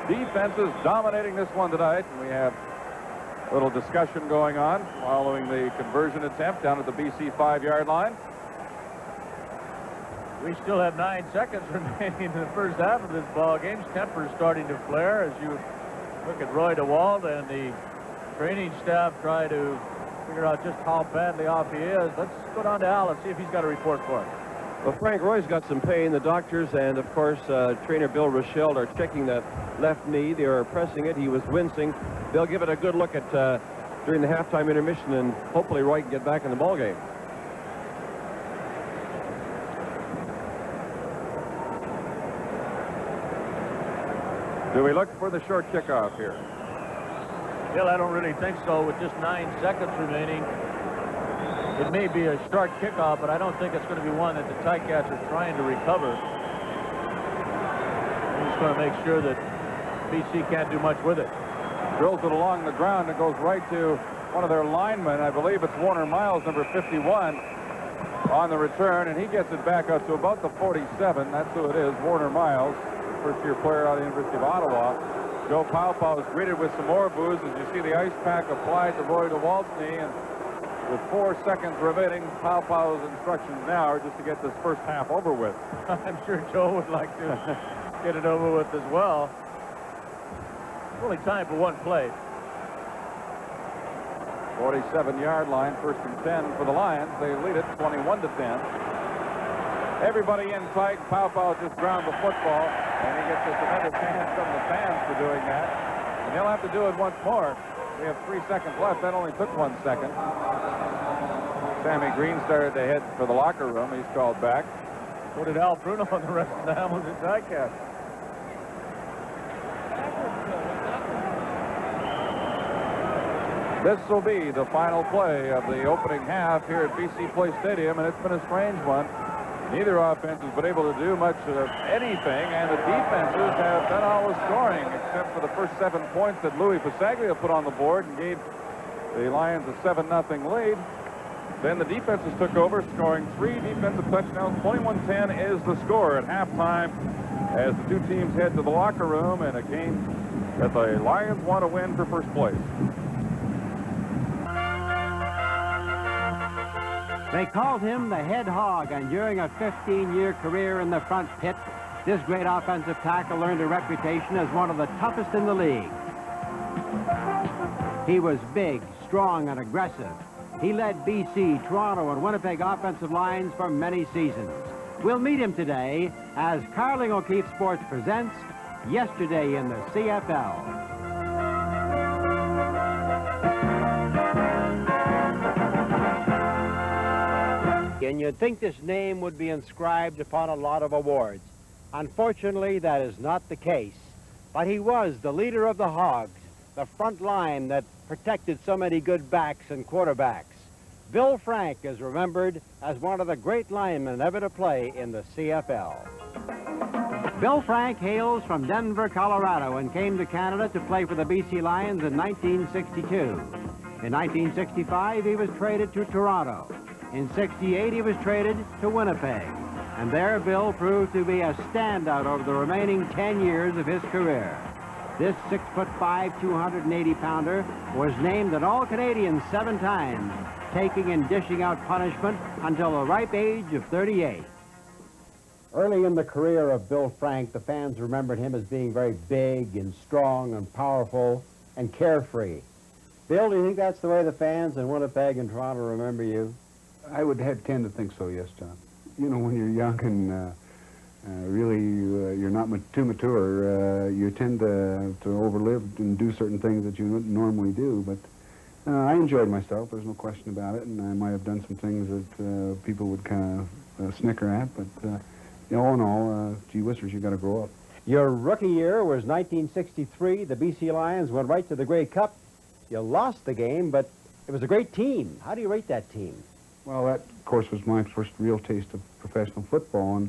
Defense is dominating this one tonight, and we have a little discussion going on following the conversion attempt down at the BC 5-yard line. We still have 9 seconds remaining in the first half of this ball game. Temper's starting to flare as you look at Roy DeWalt and the training staff try to figure out just how badly off he is. Let's go down to Al and see if he's got a report for us. Well, Frank, Roy's got some pain. The doctors and, of course, trainer Bill Rochelle are checking that left knee. They are pressing it. He was wincing. They'll give it a good look at during the halftime intermission, and hopefully Roy can get back in the ball game. Do we look for the short kickoff here? Well, I don't really think so with just 9 seconds remaining. It may be a short kickoff, but I don't think it's going to be one that the Ticats are trying to recover. I'm just going to make sure that BC can't do much with it. Drills it along the ground. It goes right to one of their linemen. I believe it's Warner Miles, number 51, on the return, and he gets it back up to about the 47. That's who it is, Warner Miles, first-year player out of the University of Ottawa. Joe Paopao is greeted with some more boos as you see the ice pack applied to Roy DeWalt's knee, and with 4 seconds remaining, Paopao's instructions now are just to get this first half over with. I'm sure Joe would like to get it over with as well. Only time for one play. 47-yard line, 1st and 10 for the Lions. They lead it 21-10. Everybody in tight. Paopao just ground the football, and he gets a tremendous hand from the fans for doing that. And he'll have to do it once more. We have 3 seconds left. That only took 1 second. Sammy Green started to head for the locker room. He's called back. So did Al Bruno and the rest of the Hamilton Ticats. This will be the final play of the opening half here at BC Place Stadium, and it's been a strange one. Neither offense has been able to do much of anything, and the defenses have done all the scoring, except for the first 7 points that Louis Pasaglia put on the board and gave the Lions a 7-0 lead. Then the defenses took over, scoring 3 defensive touchdowns. 21-10 is the score at halftime as the two teams head to the locker room in a game that the Lions want to win for first place. They called him the head hog, and during a 15-year career in the front pit, this great offensive tackle earned a reputation as one of the toughest in the league. He was big, strong, and aggressive. He led BC, Toronto, and Winnipeg offensive lines for many seasons. We'll meet him today as Carling O'Keefe Sports presents Yesterday in the CFL. And you'd think this name would be inscribed upon a lot of awards. Unfortunately, that is not the case. But he was the leader of the Hogs, the front line that protected so many good backs and quarterbacks. Bill Frank is remembered as one of the great linemen ever to play in the CFL. Bill Frank hails from Denver, Colorado, and came to Canada to play for the BC Lions in 1962. In 1965, he was traded to Toronto. In '68, he was traded to Winnipeg, and there Bill proved to be a standout over the remaining 10 years of his career. This 6'5", 280-pounder was named an All-Canadian 7 times, taking and dishing out punishment until the ripe age of 38. Early in the career of Bill Frank, the fans remembered him as being very big and strong and powerful and carefree. Bill, do you think that's the way the fans in Winnipeg and Toronto remember you? I would tend to think so, yes, John. You know, when you're young and really you're not too mature, you tend to overlive and do certain things that you wouldn't normally do. But I enjoyed myself, there's no question about it, and I might have done some things that people would kind of snicker at, but all in all, gee whizzers, you got to grow up. Your rookie year was 1963. The BC Lions went right to the Grey Cup. You lost the game, but it was a great team. How do you rate that team? Well, that, of course, was my first real taste of professional football,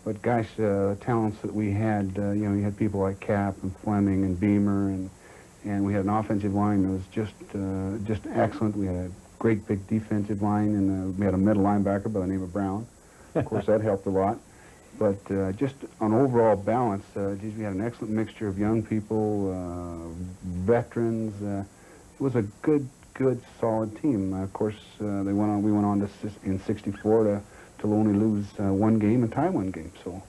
but gosh, the talents that we had, you know, you had people like Cap and Fleming and Beamer, and we had an offensive line that was just excellent. We had a great big defensive line, and we had a middle linebacker by the name of Brown. Of course, that helped a lot. But just on overall balance, geez, we had an excellent mixture of young people, veterans. It was a good, solid team. Of course, we went on to in '64 to only lose one game and tie one game. So,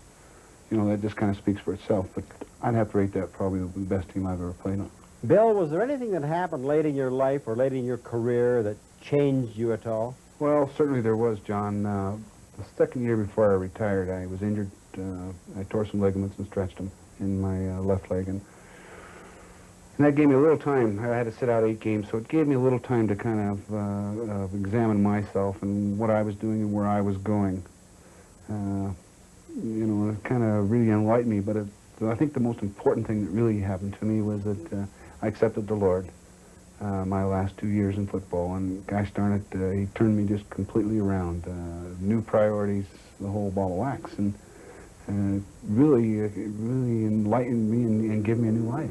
you know, that just kind of speaks for itself. But I'd have to rate that probably the best team I've ever played on. Bill, was there anything that happened late in your life or late in your career that changed you at all? Well, certainly there was, John. The second year before I retired, I was injured. I tore some ligaments and stretched them in my left leg. And that gave me a little time. I had to sit out 8 games, so it gave me a little time to kind of examine myself and what I was doing and where I was going. You know, it kind of really enlightened me, but I think the most important thing that really happened to me was that I accepted the Lord my last 2 years in football, and gosh darn it, he turned me just completely around. New priorities, the whole ball of wax, and really enlightened me and gave me a new life.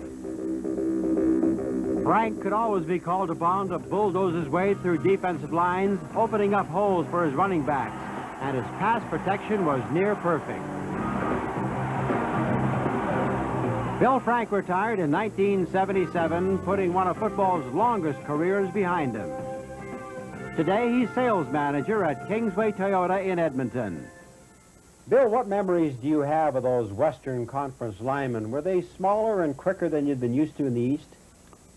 Frank could always be called upon to bulldoze his way through defensive lines, opening up holes for his running backs, and his pass protection was near perfect. Bill Frank retired in 1977, putting one of football's longest careers behind him. Today, he's sales manager at Kingsway Toyota in Edmonton. Bill, what memories do you have of those Western Conference linemen? Were they smaller and quicker than you'd been used to in the East?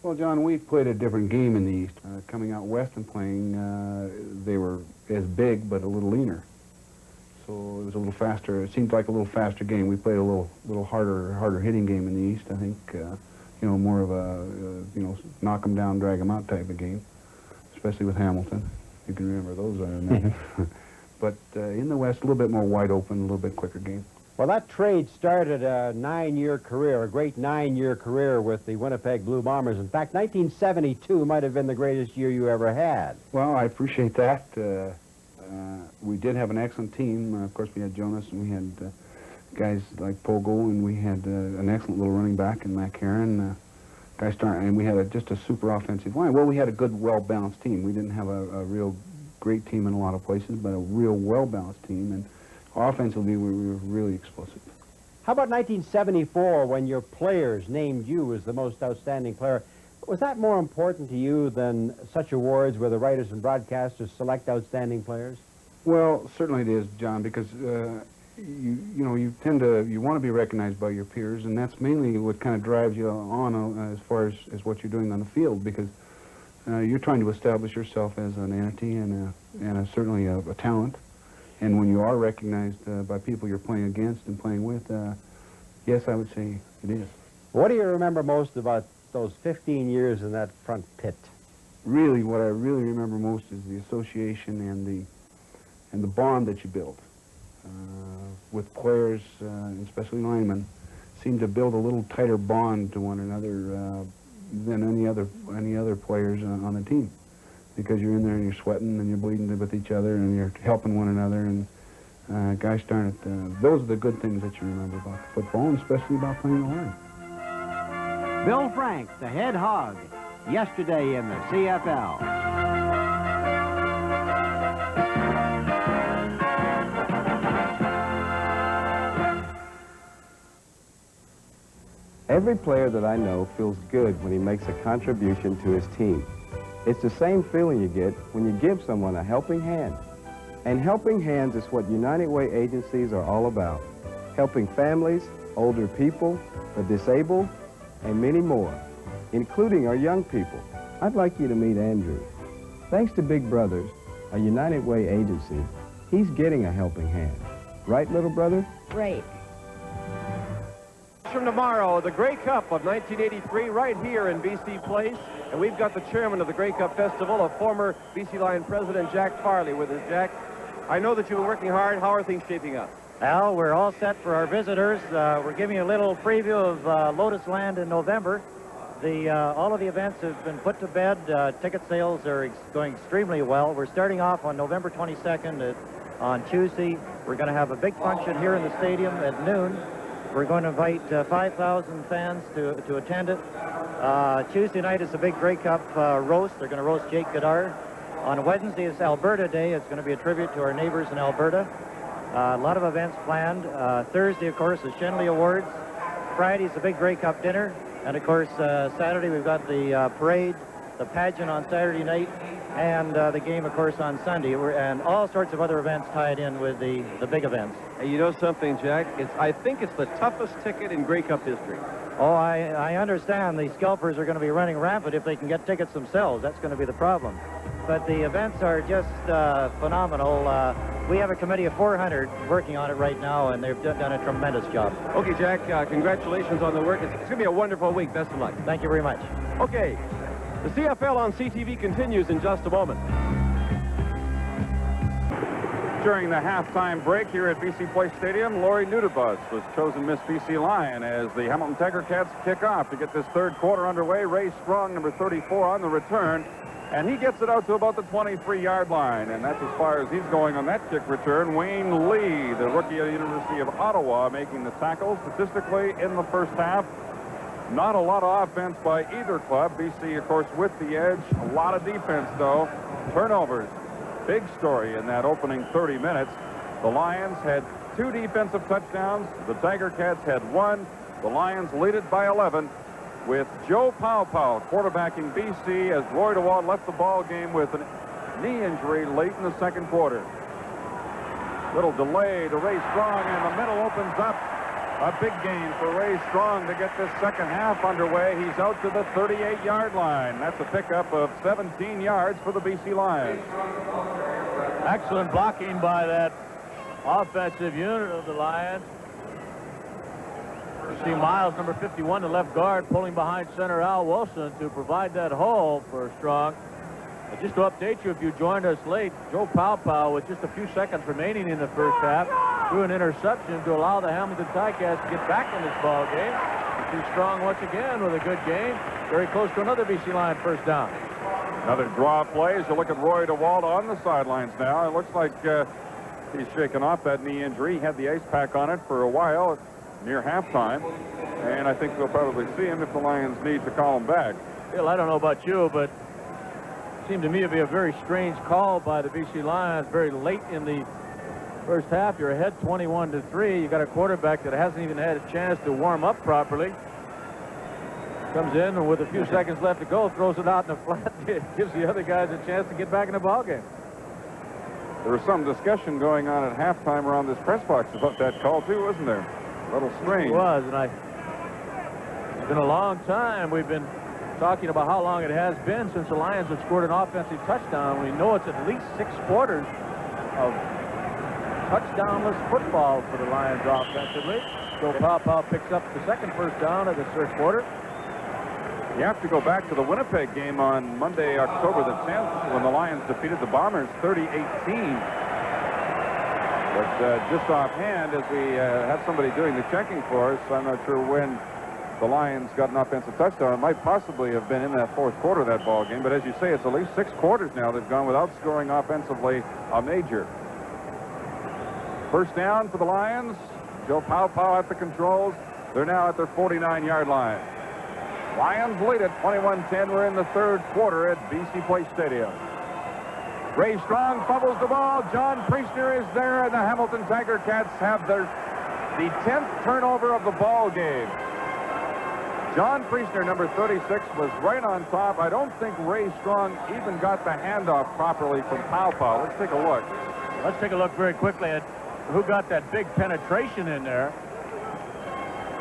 Well, John, we played a different game in the East. Coming out West and playing, they were as big but a little leaner. So it was a little faster. It seemed like a little faster game. We played a little harder hitting game in the East. I think, you know, more of a, you know, knock them down, drag them out type of game, especially with Hamilton. You can remember those. But in the West, a little bit more wide open, a little bit quicker game. Well, that trade started a 9-year career, a great 9-year career with the Winnipeg Blue Bombers. In fact, 1972 might have been the greatest year you ever had. Well, I appreciate that. We did have an excellent team. Of course, we had Jonas, and we had guys like Pogo, and we had an excellent little running back in Mac Heron. And we had just a super offensive line. Well, we had a good, well-balanced team. We didn't have a real great team in a lot of places, but a real well-balanced team. And offensively, we were really explosive. How about 1974, when your players named you as the most outstanding player? Was that more important to you than such awards where the writers and broadcasters select outstanding players? Well, certainly it is, John, because you want to be recognized by your peers, and that's mainly what kind of drives you on as far as what you're doing on the field, because you're trying to establish yourself as an entity and certainly a talent. And when you are recognized by people you're playing against and playing with, yes, I would say it is. What do you remember most about those 15 years in that front pit? Really, what I really remember most is the association and the bond that you build with players, especially linemen. Seem to build a little tighter bond to one another than any other players on the team, because you're in there and you're sweating and you're bleeding with each other and you're helping one another, and gosh darn it, those are the good things that you remember about football, and especially about playing the line. Bill Frank, the head hog, yesterday in the CFL. Every player that I know feels good when he makes a contribution to his team. It's the same feeling you get when you give someone a helping hand. And helping hands is what United Way agencies are all about. Helping families, older people, the disabled, and many more, including our young people. I'd like you to meet Andrew. Thanks to Big Brothers, a United Way agency, he's getting a helping hand. Right, little brother? Right. From tomorrow, the Grey Cup of 1983 right here in BC Place. And we've got the chairman of the Grey Cup Festival, a former BC Lion president, Jack Farley, with us. Jack, I know that you've been working hard. How are things shaping up? Al, we're all set for our visitors. We're giving you a little preview of Lotus Land in November. All of the events have been put to bed. Ticket sales are going extremely well. We're starting off on November 22nd on Tuesday. We're going to have a big function here in the stadium at noon. We're going to invite 5,000 fans to attend it. Tuesday night is the big Grey Cup roast. They're going to roast Jake Goddard. On Wednesday is Alberta Day. It's going to be a tribute to our neighbors in Alberta. A lot of events planned. Thursday, of course, is Shenley Awards. Friday is the big Grey Cup dinner. And, of course, Saturday we've got the parade, the pageant on Saturday night, and the game, of course, on Sunday. And all sorts of other events tied in with the big events. Hey, you know something, Jack? I think it's the toughest ticket in Grey Cup history. Oh, I understand the scalpers are going to be running rampant if they can get tickets themselves. That's going to be the problem. But the events are just phenomenal. We have a committee of 400 working on it right now, and they've done a tremendous job. Okay, Jack, congratulations on the work. It's going to be a wonderful week. Best of luck. Thank you very much. Okay, the CFL on CTV continues in just a moment. During the halftime break here at BC Place Stadium, Laurie Nudibus was chosen Miss BC Lion as the Hamilton Tiger Cats kick off to get this third quarter underway. Ray Strong, number 34, on the return, and he gets it out to about the 23-yard line, and that's as far as he's going on that kick return. Wayne Lee, the rookie of the University of Ottawa, making the tackle. Statistically, in the first half, not a lot of offense by either club. BC, of course, with the edge. A lot of defense, though. Turnovers. Big story in that opening 30 minutes. The Lions had 2 defensive touchdowns. The Tiger Cats had 1. The Lions lead it by 11 with Joe Powell quarterbacking BC as Roy DeWalt left the ball game with a knee injury late in the second quarter. Little delay to Ray Strong, and the middle opens up. A big gain for Ray Strong to get this second half underway. He's out to the 38-yard line. That's a pickup of 17 yards for the BC Lions. Excellent blocking by that offensive unit of the Lions. You see Miles, number 51, the left guard, pulling behind center Al Wilson to provide that hole for Strong. And just to update you, if you joined us late, Joe Powell, with just a few seconds remaining in the first half, threw an interception to allow the Hamilton Ticats to get back in this ball game. You see Strong once again with a good game, very close to another BC Lion first down. Another draw play as you look at Roy DeWalt on the sidelines now. It looks like he's shaken off that knee injury. He had the ice pack on it for a while near halftime, and I think we'll probably see him if the Lions need to call him back. Bill, I don't know about you, but it seemed to me to be a very strange call by the BC Lions very late in the first half. You're ahead 21-3. You got a quarterback that hasn't even had a chance to warm up properly. Comes in and with a few seconds left to go, throws it out in the flat. It gives the other guys a chance to get back in the ball game. There was some discussion going on at halftime around this press box about that call too, wasn't there? A little strange. It was, and it's been a long time. We've been talking about how long it has been since the Lions have scored an offensive touchdown. We know it's at least 6 quarters of touchdownless football for the Lions offensively. So Powell picks up the second first down of the third quarter. You have to go back to the Winnipeg game on Monday, October the 10th, when the Lions defeated the Bombers 30-18. But just offhand, as we have somebody doing the checking for us, I'm not sure when the Lions got an offensive touchdown. It might possibly have been in that fourth quarter of that ball game, but as you say, it's at least 6 quarters now they've gone without scoring offensively a major. First down for the Lions. Joe Powell at the controls. They're now at their 49-yard line. Lions lead it 21-10. We're in the third quarter at BC Place Stadium. Ray Strong fumbles the ball. John Priestner is there, and the Hamilton Tiger Cats have the 10th turnover of the ball game. John Priestner, number 36, was right on top. I don't think Ray Strong even got the handoff properly from Powell. Let's take a look. Let's take a look very quickly at who got that big penetration in there.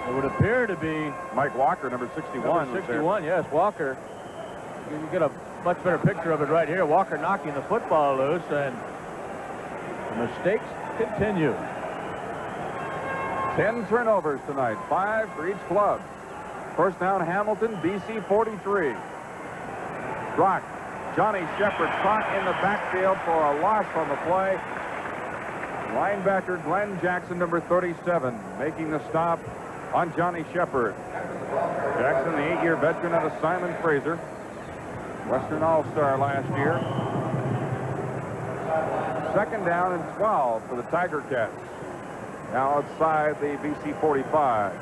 It would appear to be Mike Walker, number 61. Number 61, yes, Walker. You get a much better picture of it right here. Walker knocking the football loose, and the mistakes continue. 10 turnovers tonight, 5 for each club. First down, Hamilton, BC 43. Brock, Johnny Shepard caught in the backfield for a loss on the play. Linebacker Glenn Jackson, number 37, making the stop on Johnny Shepard. Jackson, the 8-year veteran out of Simon Fraser. Western All-Star last year. Second down and 12 for the Tiger Cats. Now outside the BC 45.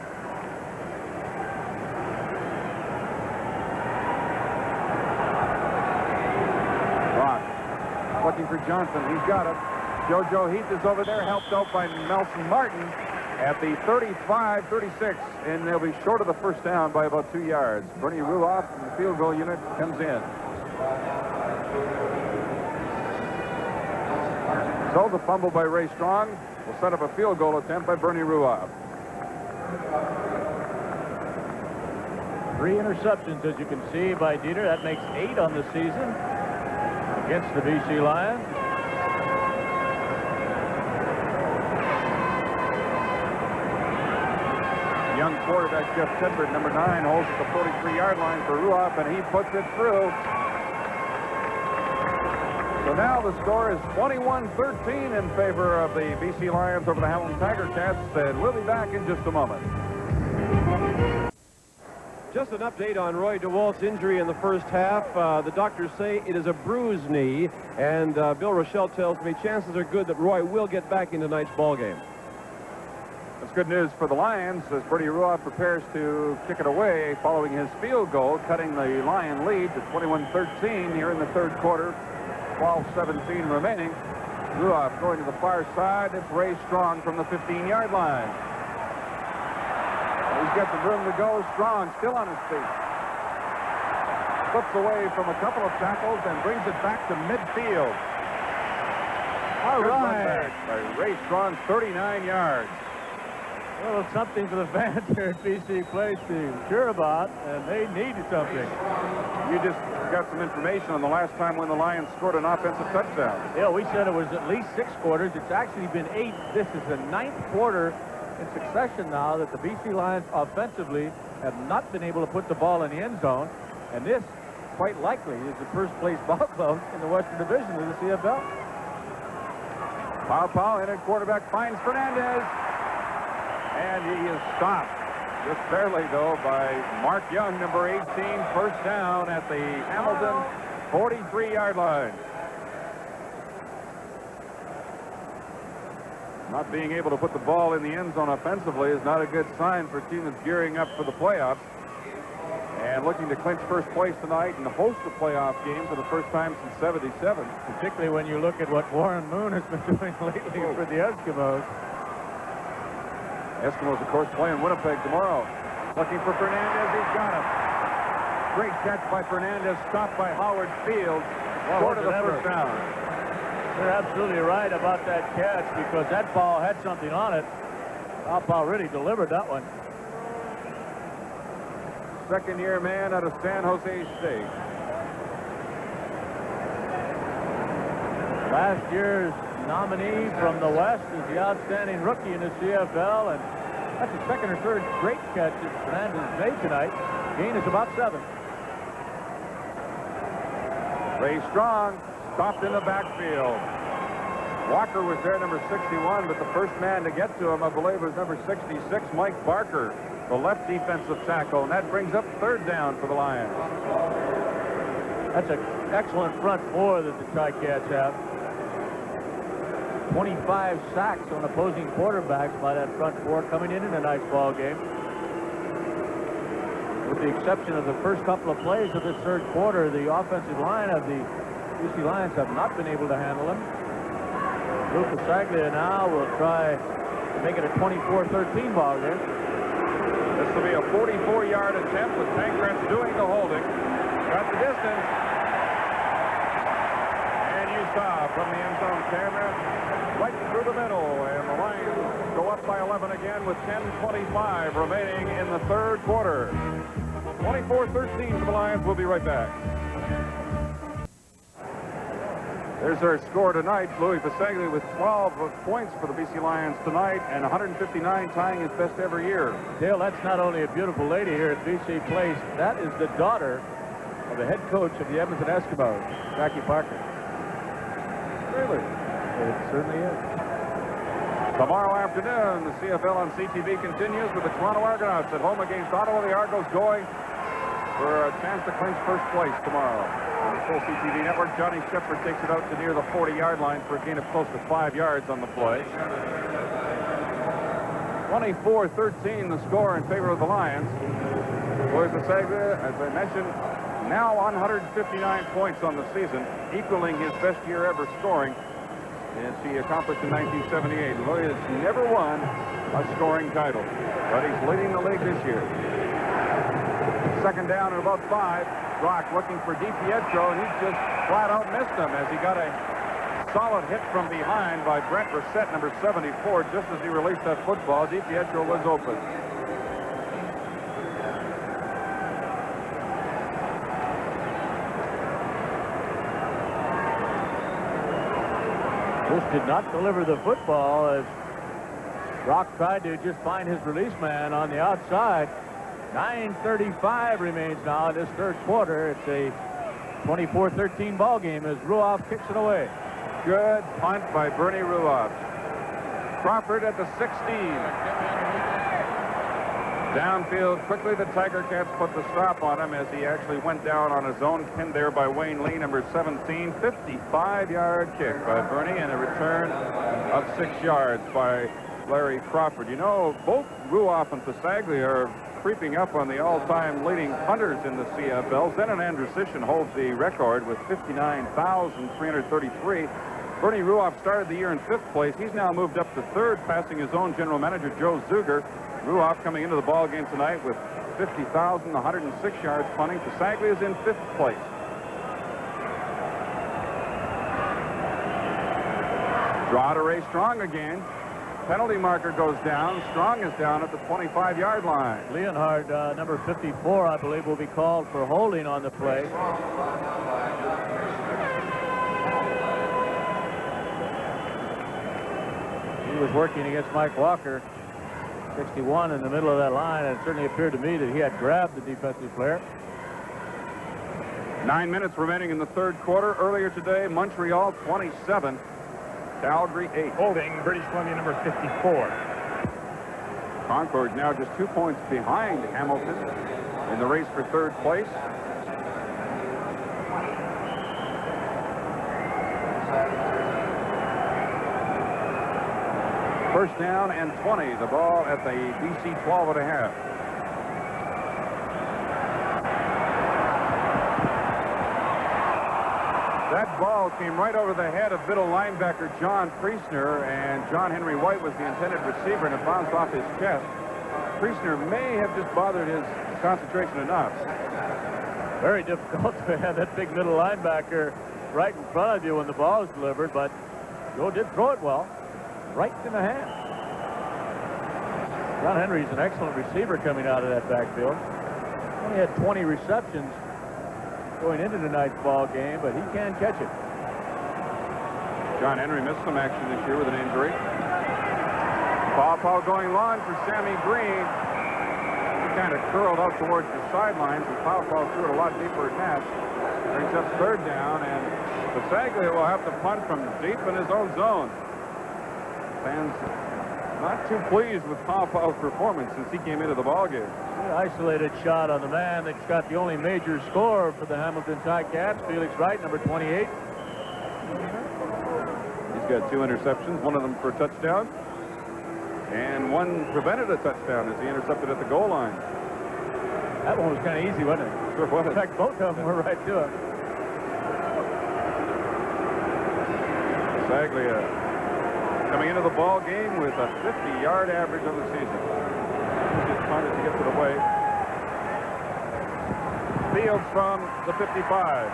Brock looking for Johnson. He's got it. JoJo Heath is over there, helped out by Nelson Martin at the 35-36, and they'll be short of the first down by about 2 yards. Bernie Ruoff from the field goal unit comes in. So the fumble by Ray Strong will set up a field goal attempt by Bernie Ruoff. 3 interceptions, as you can see, by Dieter. That makes 8 on the season against the BC Lions. Young quarterback Jeff Tedford, number 9, holds at the 43-yard line for Ruoff, and he puts it through. So now the score is 21-13 in favor of the BC Lions over the Hamilton Tiger Cats, and we'll be back in just a moment. Just an update on Roy DeWalt's injury in the first half. The doctors say it is a bruised knee, and Bill Rochelle tells me chances are good that Roy will get back in tonight's ball game. That's good news for the Lions as Bernie Ruoff prepares to kick it away following his field goal, cutting the Lion lead to 21-13 here in the third quarter. 12-17 remaining. Ruoff going to the far side. It's Ray Strong from the 15-yard line. He's got the room to go. Strong still on his feet. Flips away from a couple of tackles and brings it back to midfield. All Good right. run back by Ray Strong, 39 yards. A little something for the fans here at BC Place to cheer about, and they needed something. You just got some information on the last time when the Lions scored an offensive touchdown. Yeah, we said it was at least 6 quarters. It's actually been 8. This is the 9th quarter in succession now that the BC Lions offensively have not been able to put the ball in the end zone, and this, quite likely, is the first place ball club in the Western Division of the CFL. Powell in at quarterback, finds Fernandez. And he is stopped, just barely, though, by Mark Young, number 18, first down at the Hamilton 43-yard line. Not being able to put the ball in the end zone offensively is not a good sign for a team that's gearing up for the playoffs and looking to clinch first place tonight and host a playoff game for the first time since '77. Particularly when you look at what Warren Moon has been doing lately for the Eskimos. Eskimos, of course, playing Winnipeg tomorrow. Looking for Fernandez. He's got him. Great catch by Fernandez, stopped by Howard Field. Short of the first down. You're absolutely right about that catch because that ball had something on it. Powell really delivered that one. Second-year man out of San Jose State. Last year's nominee from the West is the outstanding rookie in the CFL, and that's the second or third great catch that Fernandez made tonight. Gain is about 7. Ray Strong stopped in the backfield. Walker was there, number 61, but the first man to get to him, I believe, was number 66, Mike Barker, the left defensive tackle, and that brings up third down for the Lions. That's an excellent front four that the Tri-Cats have. 25 sacks on opposing quarterbacks by that front four coming in a nice ball game. With the exception of the first couple of plays of this third quarter, the offensive line of the BC Lions have not been able to handle them. Lou Pasaglia now will try to make it a 24-13 ball game. This will be a 44-yard attempt with Pankratz doing the holding. Got the distance. And you saw from the end zone camera right through the middle, and the Lions go up by 11 again with 10:25 remaining in the third quarter. 24-13 for the Lions. We'll be right back. There's our score tonight. Louis Pasaglia with 12 points for the BC Lions tonight and 159, tying his best ever year. Dale, that's not only a beautiful lady here at BC Place, that is the daughter of the head coach of the Edmonton Eskimos, Jackie Parker. Really? It certainly is. Tomorrow afternoon, the CFL on CTV continues with the Toronto Argonauts at home against Ottawa. The Argos going for a chance to clinch first place tomorrow. On the full CTV network, Johnny Shepard takes it out to near the 40-yard line for a gain of close to 5 yards on the play. 24-13 the score in favor of the Lions. Louis Pasaglia, as I mentioned, now 159 points on the season, equaling his best year ever scoring, as he accomplished in 1978. Louis has never won a scoring title, but he's leading the league this year. Second down and about 5. Brock looking for DiPietro, and he just flat out missed him as he got a solid hit from behind by Brent Brissett, number 74. Just as he released that football, DiPietro was open. This did not deliver the football as Brock tried to just find his release man on the outside. 9:35 remains now in this third quarter. It's a 24-13 ball game as Ruoff kicks it away. Good punt by Bernie Ruoff. Crawford at the 16. Downfield quickly, the Tiger Cats put the stop on him as he actually went down on his own, pinned there by Wayne Lee, number 17. 55-yard kick by Bernie and a return of 6 yards by Larry Crawford. You know, both Ruoff and Pasaglia are creeping up on the all-time leading punters in the CFL. Zenon Andrusician holds the record with 59,333. Bernie Ruoff started the year in 5th place. He's now moved up to 3rd, passing his own general manager, Joe Zuger. Ruoff coming into the ball game tonight with 50,106 yards punting. Pasaglia is in 5th place. Draw to Ray Strong again. Penalty marker goes down. Strong is down at the 25-yard line. Leonhard, number 54, I believe, will be called for holding on the play. He was working against Mike Walker, 61, in the middle of that line, and it certainly appeared to me that he had grabbed the defensive player. 9 minutes remaining in the third quarter. Earlier today, Montreal 27. Calgary 8. Holding British Columbia number 54. Concord now just 2 points behind Hamilton in the race for 3rd place. First down and 20. The ball at the BC 12.5. That ball came right over the head of middle linebacker John Priestner, and John Henry White was the intended receiver, and it bounced off his chest. Priestner may have just bothered his concentration enough. Very difficult to have that big middle linebacker right in front of you when the ball is delivered, but Joe did throw it well, right in the hand. John Henry's an excellent receiver coming out of that backfield. Only had 20 receptions going into tonight's ball game, but he can catch it. John Henry missed some action this year with an injury. Paw going long for Sammy Green. He kind of curled out towards the sidelines, and Paw threw it a lot deeper at net. Brings up 3rd down, and Pasaglia will have to punt from deep in his own zone. Fans not too pleased with Paw's performance since he came into the ballgame. Isolated shot on the man that's got the only major score for the Hamilton Ticats, Felix Wright, number 28. He's got 2 interceptions, one of them for a touchdown, and one prevented a touchdown as he intercepted at the goal line. That one was kind of easy, wasn't it? Sure was. In fact, both of them were right to it. Pasaglia coming into the ball game with a 50-yard average on the season. He just punted to get to the way. Fields from the 55.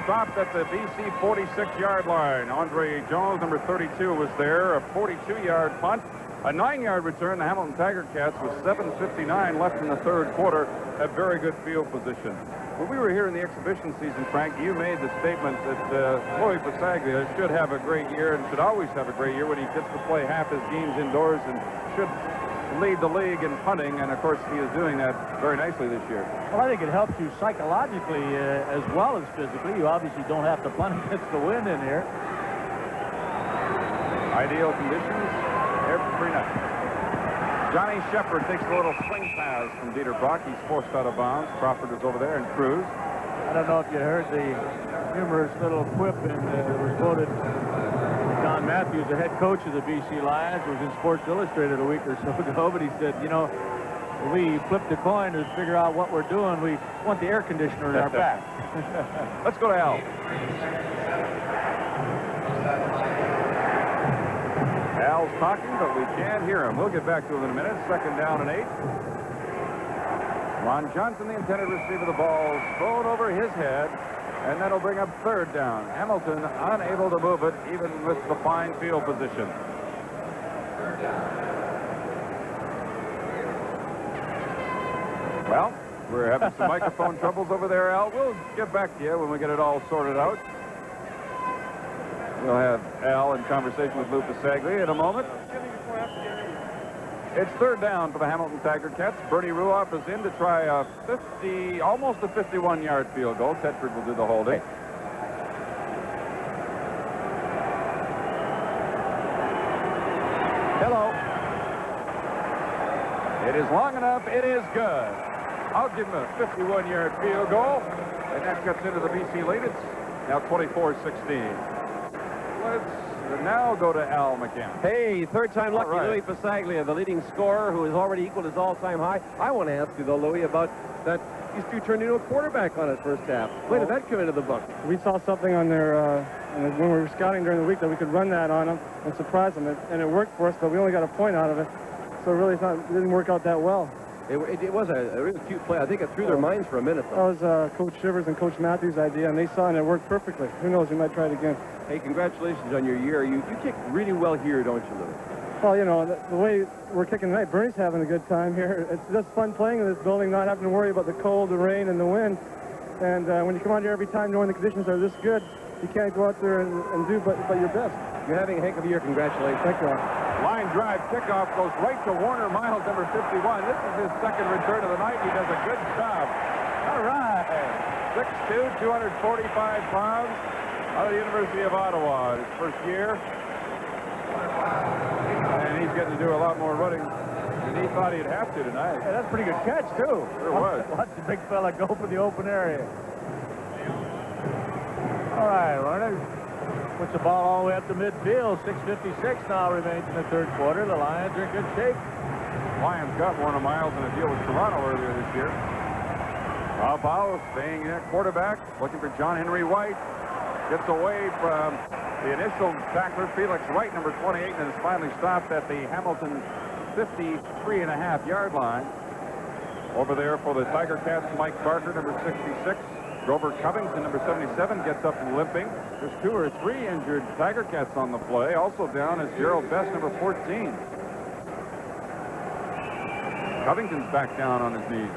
Stopped at the BC 46-yard line. Andre Jones, number 32, was there. A 42-yard punt. A 9-yard return. The Hamilton Tiger Cats with 7:59 left in the third quarter. A very good field position. When we were here in the exhibition season, Frank, you made the statement that Louis Pasaglia should have a great year and should always have a great year when he gets to play half his games indoors and should lead the league in punting, and of course he is doing that very nicely this year. Well, I think it helps you psychologically as well as physically. You obviously don't have to punt against the wind in here. Ideal conditions every night. Johnny Shepard takes a little swing pass from Dieter Brock. He's forced out of bounds. Crawford is over there and Cruz. I don't know if you heard the humorous little quip that was quoted. Don Matthews, the head coach of the BC Lions, was in Sports Illustrated a week or so ago, but he said, you know, we flipped a coin to figure out what we're doing. We want the air conditioner in our back. Let's go to Al. Al's talking, but we can't hear him. We'll get back to him in a minute. 2nd down and 8. Ron Johnson, the intended receiver, the ball thrown over his head, and that'll bring up 3rd down. Hamilton unable to move it, even with the fine field position. Well, we're having some microphone troubles over there, Al. We'll get back to you when we get it all sorted out. We'll have Al in conversation with Lou Pasaglia in a moment. It's 3rd down for the Hamilton Tiger Cats. Bernie Ruoff is in to try a almost a 51-yard field goal. Tedford will do the holding. Hello. It is long enough. It is good. I'll give him a 51-yard field goal, and that gets into the BC lead. It's now 24-16. Let's now go to Al McCann. Hey, 3rd time lucky, Right. Louis Pasaglia, the leading scorer who has already equaled his all-time high. I want to ask you, though, Louis, about that these two turned into a quarterback on his first half. When did that come into the book? We saw something on their, when we were scouting during the week, that we could run that on them and surprise them. And it worked for us, but we only got a point out of it. So really, it didn't work out that well. It was a really cute play. I think it threw their minds for a minute, though. That was Coach Shivers and Coach Matthews' idea, and they saw it, and it worked perfectly. Who knows, we might try it again. Hey, congratulations on your year. You kick really well here, don't you, Louis? Well, you know, the way we're kicking tonight, Bernie's having a good time here. It's just fun playing in this building, not having to worry about the cold, the rain, and the wind. And when you come out here every time knowing the conditions are this good, you can't go out there and do but your best. You're having a heck of a year. Congratulations. Thank you. Line drive kickoff goes right to Warner Miles, number 51. This is his 2nd return of the night. He does a good job. All right. 6'2", 245 pounds, out of the University of Ottawa. His first year. And he's getting to do a lot more running than he thought he'd have to tonight. Yeah, that's a pretty good catch, too. Sure was. Watch the big fella go for the open area. All right, Warner puts the ball all the way up to midfield. 6:56 now remains in the 3rd quarter. The Lions are in good shape. Lions got Warner Miles in a deal with Toronto earlier this year. Bob Powell staying at quarterback, looking for John Henry White. Gets away from the initial tackler, Felix Wright, number 28, and is finally stopped at the Hamilton 53.5-yard line. Over there for the Tiger Cats, Mike Barker, number 66. Grover Covington, number 77, gets up and limping. There's 2 or 3 injured Tiger Cats on the play. Also down is Gerald Best, number 14. Covington's back down on his knees.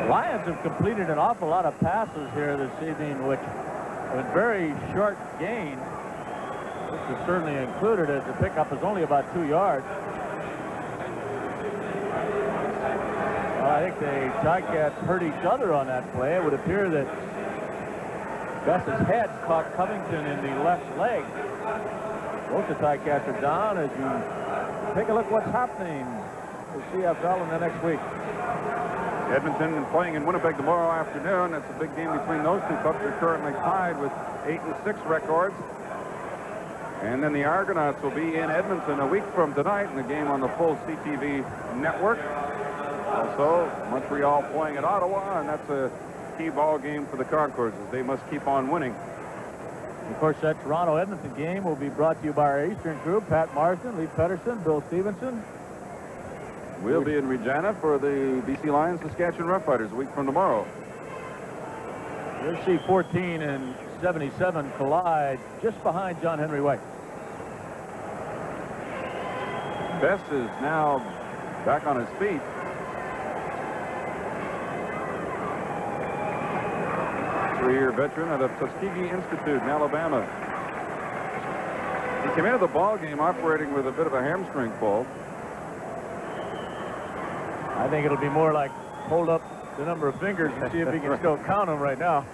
The Lions have completed an awful lot of passes here this evening, which with very short gain. This is certainly included, as the pickup is only about 2 yards. Well, I think the Ticats hurt each other on that play. It would appear that Best's head caught Covington in the left leg. Both the Ticats are down. As you take a look what's happening with CFL in the next week. Edmonton playing in Winnipeg tomorrow afternoon. That's a big game between those two clubs. They're currently tied with 8-6 records. And then the Argonauts will be in Edmonton a week from tonight in the game on the full CTV network. Also, Montreal playing at Ottawa, and that's a key ball game for the Concords, as they must keep on winning. Of course, that Toronto-Edmonton game will be brought to you by our Eastern crew, Pat Marston, Lee Pedersen, Bill Stevenson. We'll be in Regina for the BC Lions Saskatchewan Roughriders a week from tomorrow. You'll see 14 and 77 collide just behind John Henry White. Best is now back on his feet. 3-year veteran of the Tuskegee Institute in Alabama. He came into the ball game operating with a bit of a hamstring pull. I think it'll be more like hold up the number of fingers and see if he can still count them right now.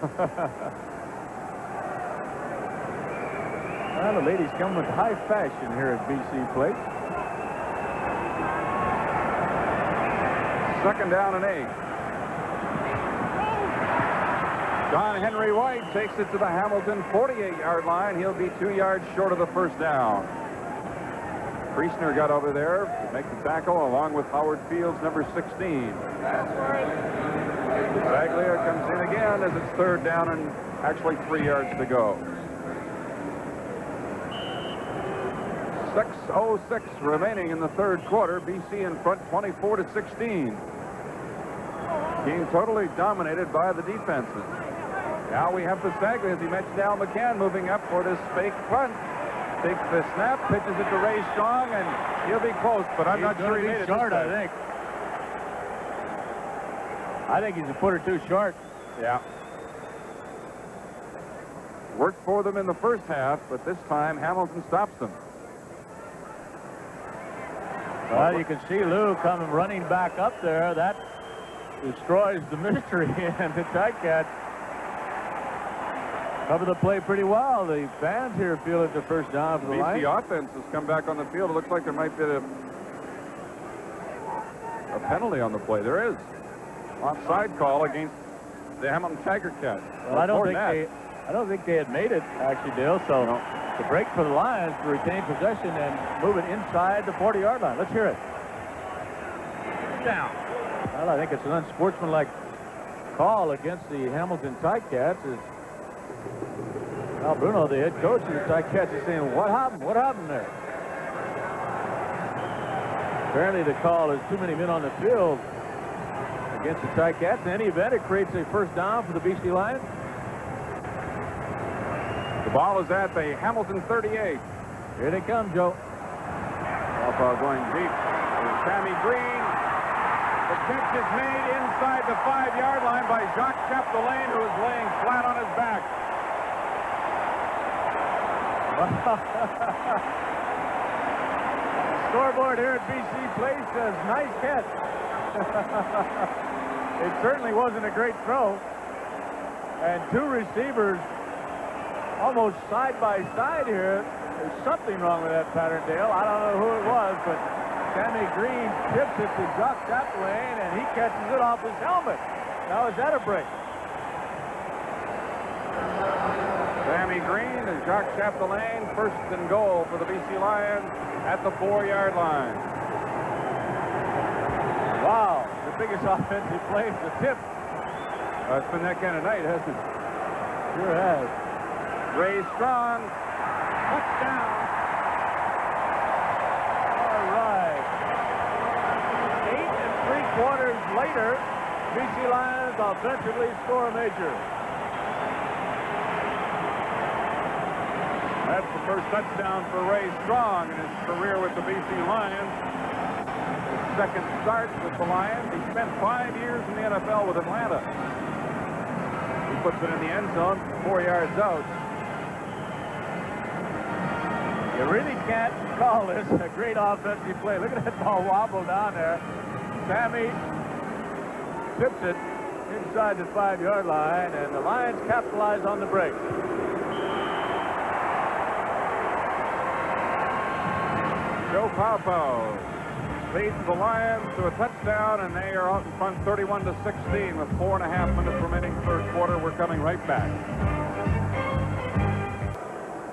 Well, the ladies come with high fashion here at BC Place. 2nd down and 8. John Henry White takes it to the Hamilton 48-yard line. He'll be 2 yards short of the first down. Priestner got over there to make the tackle along with Howard Fields, number 16. Baglia comes in again as it's 3rd down and actually 3 yards to go. 6:06 remaining in the 3rd quarter. BC in front 24-16. Game totally dominated by the defenses. Now we have Bisaglia, as he mentioned, Al McCann moving up for this fake punt. Takes the snap, pitches it to Ray Strong, and he'll be close, but I'm not sure he made it short, I think. I think he's a foot or two short. Yeah. Worked for them in the first half, but this time Hamilton stops them. Well, you can see Lou coming running back up there. That destroys the mystery, and the Ticats cover the play pretty well. The fans here feel it's a first down for the line. BC offense has come back on the field. It looks like there might be a penalty on the play. There is. Offside call against the Hamilton Tiger Cats. Well, I don't think they had made it, actually, Dale. So the break for the Lions to retain possession and move it inside the 40-yard line. Let's hear it. Down. Well, I think it's an unsportsmanlike call against the Hamilton Ticats. Al Bruno, the head coach of the Ticats, is saying, what happened? What happened there? Apparently the call is too many men on the field against the Ticats. In any event, it creates a first down for the BC Lions. The ball is at the Hamilton 38. Here they come, Joe. Ball going deep. There's Sammy Green. The catch is made inside the 5-yard line by Jacques Chapdelaine, who is laying flat on his back. Scoreboard here at BC Place says nice catch. It certainly wasn't a great throw. And two receivers almost side by side here. There's something wrong with that pattern, Dale. I don't know who it was, but Sammy Green tips it to Jacques Chapdelaine, and he catches it off his helmet. Now, is that a break? Sammy Green and Jacques Chapdelaine, 1st and goal for the BC Lions at the 4-yard line. Wow, the biggest offensive play is the tip. It's been that kind of night, hasn't it? Sure has. Ray Strong, touchdown. All right. 8 3/4 later, BC Lions offensively score a major. That's the first touchdown for Ray Strong in his career with the BC Lions. His 2nd start with the Lions. He spent 5 years in the NFL with Atlanta. He puts it in the end zone, 4 yards out. You really can't call this a great offensive play. Look at that ball wobble down there. Sammy tips it inside the 5-yard line, and the Lions capitalize on the break. Joe Paupo leads the Lions to a touchdown, and they are out in front 31-16 with 4.5 minutes remaining 3rd quarter. We're coming right back.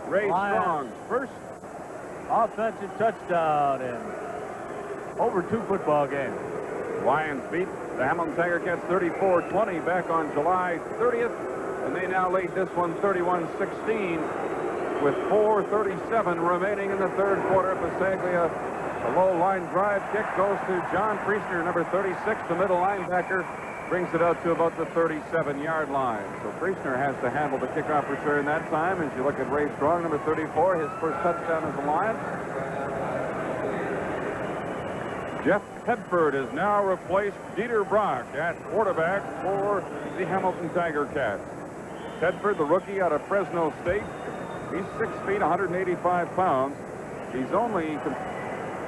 Ray Strong, first offensive touchdown in over 2 football games. Lions beat the Hamilton Tiger Cats 34-20 back on July 30th, and they now lead this one 31-16 with 4:37 remaining in the 3rd quarter. Bisaglia, a low line drive kick goes to John Priestner, number 36, the middle linebacker, brings it out to about the 37-yard line. So Priestner has to handle the kickoff return that time. As you look at Ray Strong, number 34, his first touchdown as a Lion. Jeff Tedford has now replaced Dieter Brock at quarterback for the Hamilton Tiger Cats. Tedford, the rookie out of Fresno State. He's 6 feet, 185 pounds. He's only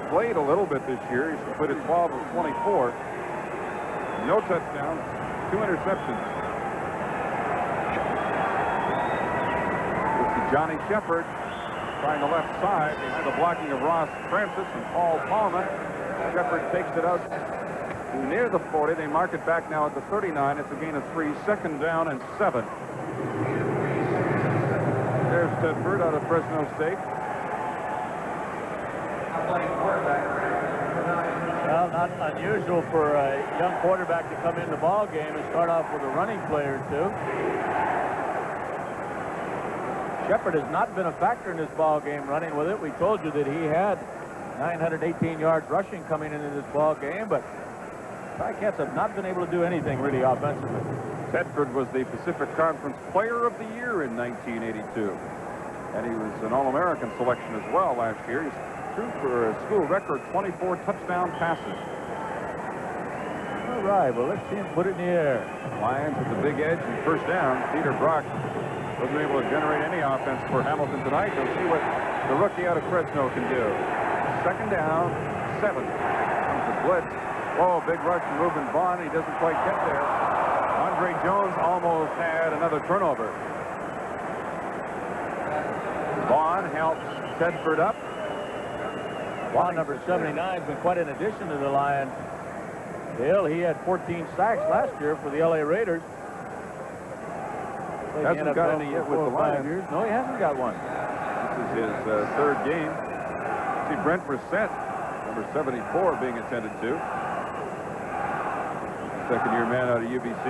played a little bit this year. He's completed 12 of 24. No touchdowns, 2 interceptions. This is Johnny Shepard trying the left side behind the blocking of Ross Francis and Paul Palma. Shepard takes it out near the 40. They mark it back now at the 39. It's a gain of 3, 2nd down and 7. There's Tedford out of Fresno State. Well, not unusual for a young quarterback to come in the ball game and start off with a running play or two. Shepard has not been a factor in this ball game running with it. We told you that he had 918 yards rushing coming into this ball game, but Cats have not been able to do anything really offensively. Tedford was the Pacific Conference Player of the Year in 1982. And he was an All-American selection as well last year. He's threw for a school record 24 touchdown passes. All right, well, let's see him put it in the air. Lions with the big edge and 1st down. Peter Brock wasn't able to generate any offense for Hamilton tonight. We'll see what the rookie out of Fresno can do. 2nd down, 7. Comes the blitz. Whoa, big rush from Reuben Vaughn. He doesn't quite get there. Andre Jones almost had another turnover. Vaughn helps Tedford up. Vaughn, number 79, has been quite an addition to the Lions. Bill, he had 14 sacks last year for the LA Raiders. Hasn't got any yet with the Lions. No, he hasn't got one. This is his 3rd game. See Brent Brissett, number 74, being attended to. 2nd-year man out of UBC.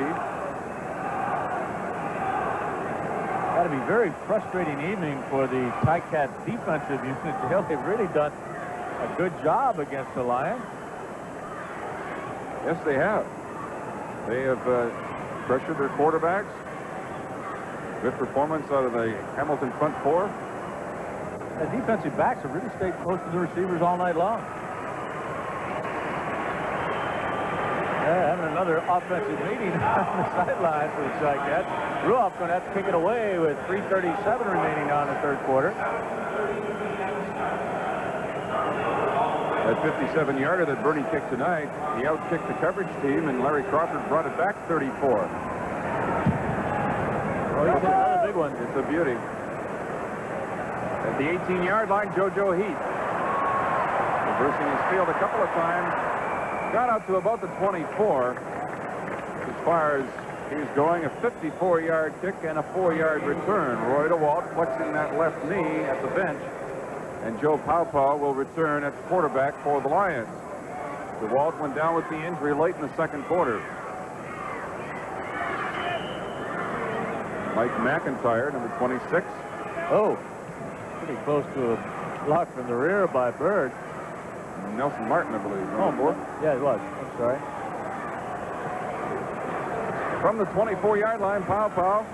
Got to be very frustrating evening for the Ticats defensive unit. They've really done a good job against the Lions. Yes, they have. They have pressured their quarterbacks. Good performance out of the Hamilton front 4. The defensive backs have really stayed close to the receivers all night long. Having another offensive meeting on the sideline for the Ticats. Ruoff's going to have to kick it away with 3:37 remaining on the 3rd quarter. That 57-yarder that Bernie kicked tonight, he outkicked the coverage team, and Larry Crawford brought it back 34. Oh, he's hit another big one. It's a beauty. At the 18-yard line, JoJo Heath. Reversing his field a couple of times. Got out to about the 24. As far as he's going, a 54-yard kick and a 4-yard return. Roy DeWalt flexing that left knee at the bench. And Joe Paupau will return at quarterback for the Lions. DeWalt went down with the injury late in the 2nd quarter. Mike McIntyre, number 26. Oh, pretty close to a block from the rear by Bird. Nelson Martin, I believe. Oh, yeah, it was. I'm sorry. From the 24-yard line, Paupau,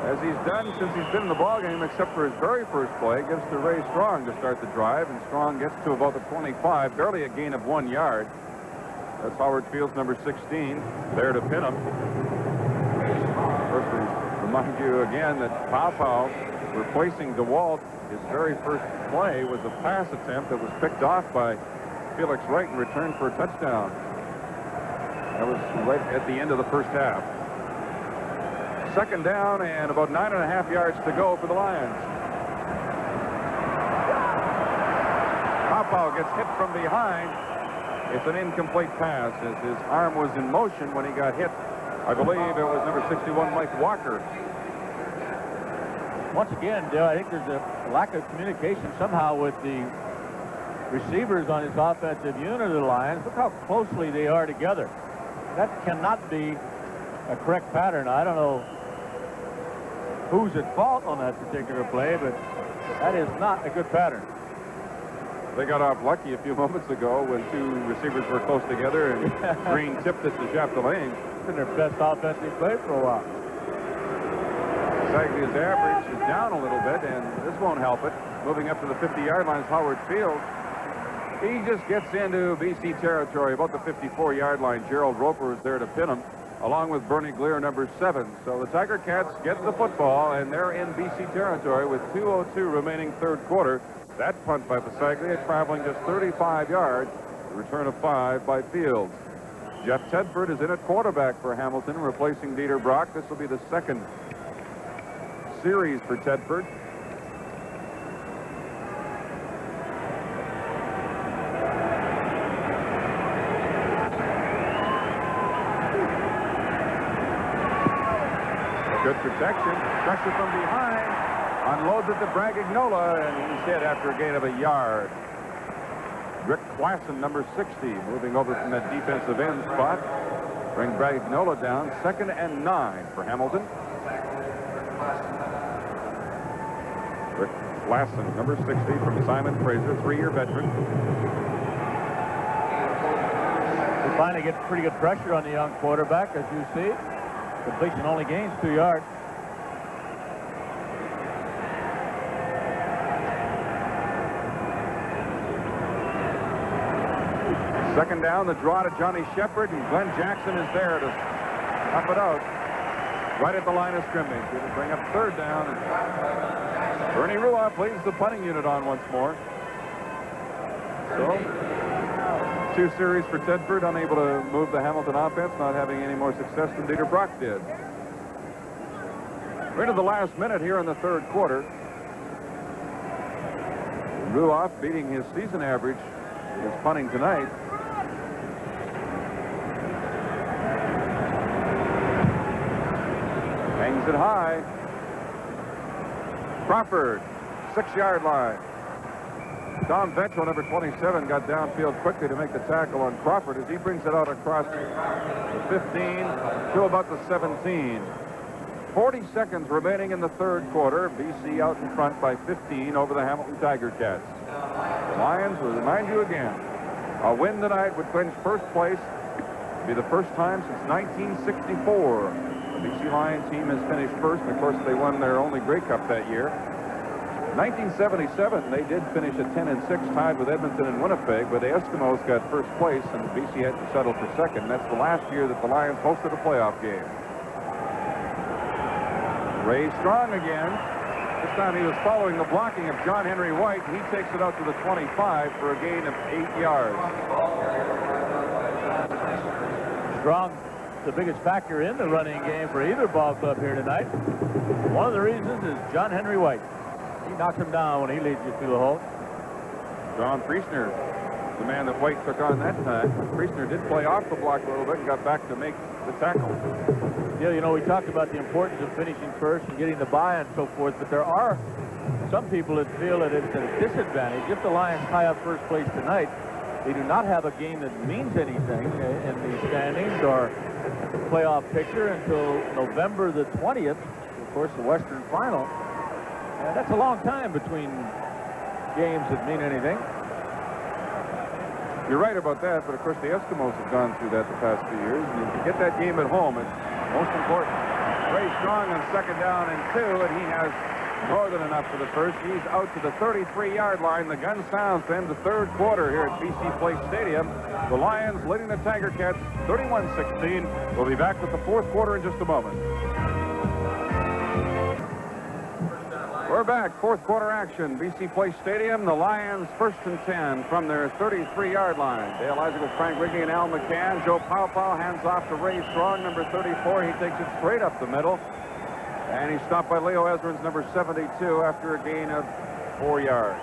as he's done since he's been in the ballgame, except for his very first play, gives to Ray Strong to start the drive, and Strong gets to about the 25, barely a gain of 1 yard. That's Howard Field's number 16, there to pin him. First, we remind you again that Paupau, replacing DeWalt, his very first play was a pass attempt that was picked off by Felix Wright and returned for a touchdown. That was right at the end of the first half. 2nd down and about 9.5 yards to go for the Lions. Paupau gets hit from behind. It's an incomplete pass as his arm was in motion when he got hit. I believe it was number 61, Mike Walker. Once again, Dale, I think there's a lack of communication somehow with the receivers on his offensive unit of the Lions. Look how closely they are together. That cannot be a correct pattern. I don't know who's at fault on that particular play, but that is not a good pattern. They got off lucky a few moments ago when 2 receivers were close together and Green tipped it to Chapdelaine. It's been their best offensive play for a while. Saglia's average is down a little bit, and this won't help it. Moving up to the 50-yard line is Howard Field. He just gets into BC territory, about the 54-yard line. Gerald Roper is there to pin him. along with Bernie Glear, number 7. So the Tiger Cats get the football, and they're in BC territory with 2:02 remaining third quarter. That punt by Pasaglia traveling just 35 yards. The return of 5 by Fields. Jeff Tedford is in at quarterback for Hamilton, replacing Dieter Brock. This will be the second series for Tedford. Good protection. Pressure from behind. Unloads it to Bragagnola, and he's hit after a gain of a yard. Rick Klassen, number 60, moving over from that defensive end spot. Bring Bragagnola down. 2nd and 9 for Hamilton. Rick Klassen, number 60, from Simon Fraser, 3-year veteran. We finally get pretty good pressure on the young quarterback, as you see. Completion only gains 2 yards. Second down, the draw to Johnny Shepard, and Glenn Jackson is there to up it out right at the line of scrimmage. It'll bring up 3rd down. And Bernie Ruoff leads the punting unit on once more. So, 2 series for Tedford, unable to move the Hamilton offense, not having any more success than Dieter Brock did. We're into the last minute here in the third quarter. Ruoff beating his season average in his punting tonight. Hangs it high. Crawford, 6-yard line. Don Ventrell, number 27, got downfield quickly to make the tackle on Crawford as he brings it out across the 15 to about the 17. 40 seconds remaining in the third quarter. BC out in front by 15 over the Hamilton Tiger Cats. The Lions, will remind you again, a win tonight would clinch first place. It'd be the first time since 1964 the BC Lions team has finished first. And of course, they won their only Grey Cup that year. 1977, they did finish at 10-6, tied with Edmonton and Winnipeg, but the Eskimos got first place, and the BC had to settle for second. That's the last year that the Lions hosted a playoff game. Ray Strong again. This time he was following the blocking of John Henry White. He takes it out to the 25 for a gain of 8 yards. Strong, the biggest factor in the running game for either ball club here tonight. One of the reasons is John Henry White. He knocks him down when he leads you through the hole. John Priestner, the man that White took on that time. Priestner did play off the block a little bit and got back to make the tackle. Yeah, you know, we talked about the importance of finishing first and getting the bye and so forth, but there are some people that feel that it's a disadvantage. If the Lions tie up first place tonight, they do not have a game that means anything in the standings or the playoff picture until November the 20th, of course, the Western Final. And that's a long time between games that mean anything. You're right about that, but of course the Eskimos have gone through that the past few years. And if you get that game at home, it's most important. Ray Strong on 2nd down and 2, and he has more than enough for the first. He's out to the 33-yard line. The gun sounds to end the third quarter here at BC Place Stadium. The Lions leading the Tiger Cats 31-16. We'll be back with the fourth quarter in just a moment. We're back. Fourth quarter action. BC Place Stadium. The Lions 1st and 10 from their 33-yard line. Dale Isaac with Frank Rigney and Al McCann. Joe Powell hands off to Ray Strong, number 34. He takes it straight up the middle. And he's stopped by Leo Ezrins, number 72, after a gain of 4 yards.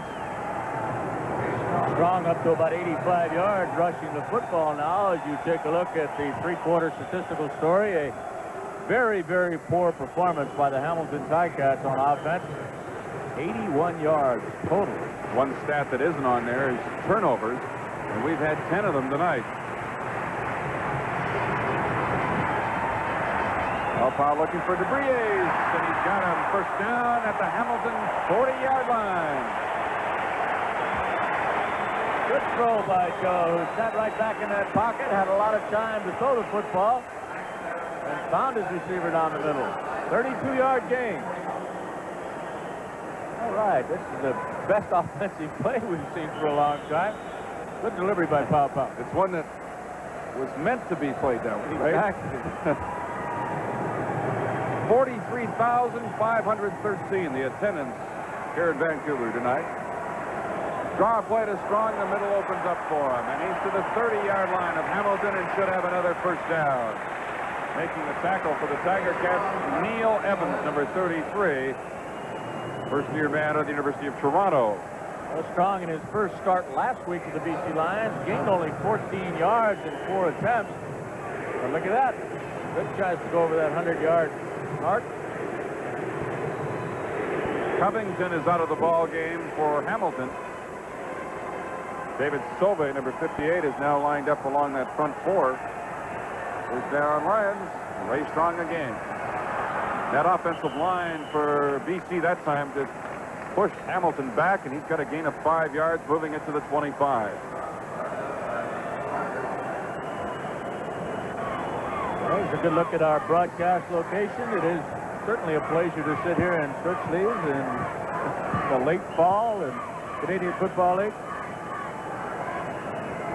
Strong up to about 85 yards rushing the football now. As you take a look at the three-quarter statistical story, a very, very poor performance by the Hamilton Ticats on offense. 81 yards total. One stat that isn't on there is turnovers, and we've had 10 of them tonight. Powell looking for DeBries, and he's got him. First down at the Hamilton 40-yard line. Good throw by Joe, who sat right back in that pocket, had a lot of time to throw the football, and found his receiver down the middle. 32-yard gain. All right, this is the best offensive play we've seen for a long time. Good delivery by Powell. It's one that was meant to be played that way, right? Exactly. 43,513, the attendance here in Vancouver tonight. Draw play to Strong. The middle opens up for him, and he's to the 30-yard line of Hamilton and should have another first down. Making the tackle for the Tiger Cats, Neil Evans, number 33, first-year man of the University of Toronto. Well, Strong in his first start last week to the BC Lions gained only 14 yards in 4 attempts. But look at that. Good chance to go over that 100-yard mark. Covington is out of the ball game for Hamilton. David Sauve, number 58, is now lined up along that front four. Is down Lions. Ray Strong again. That offensive line for BC that time just pushed Hamilton back, and he's got a gain of 5 yards, moving it to the 25. Well, here's a good look at our broadcast location. It is certainly a pleasure to sit here in shirt sleeves in the late fall and Canadian Football League.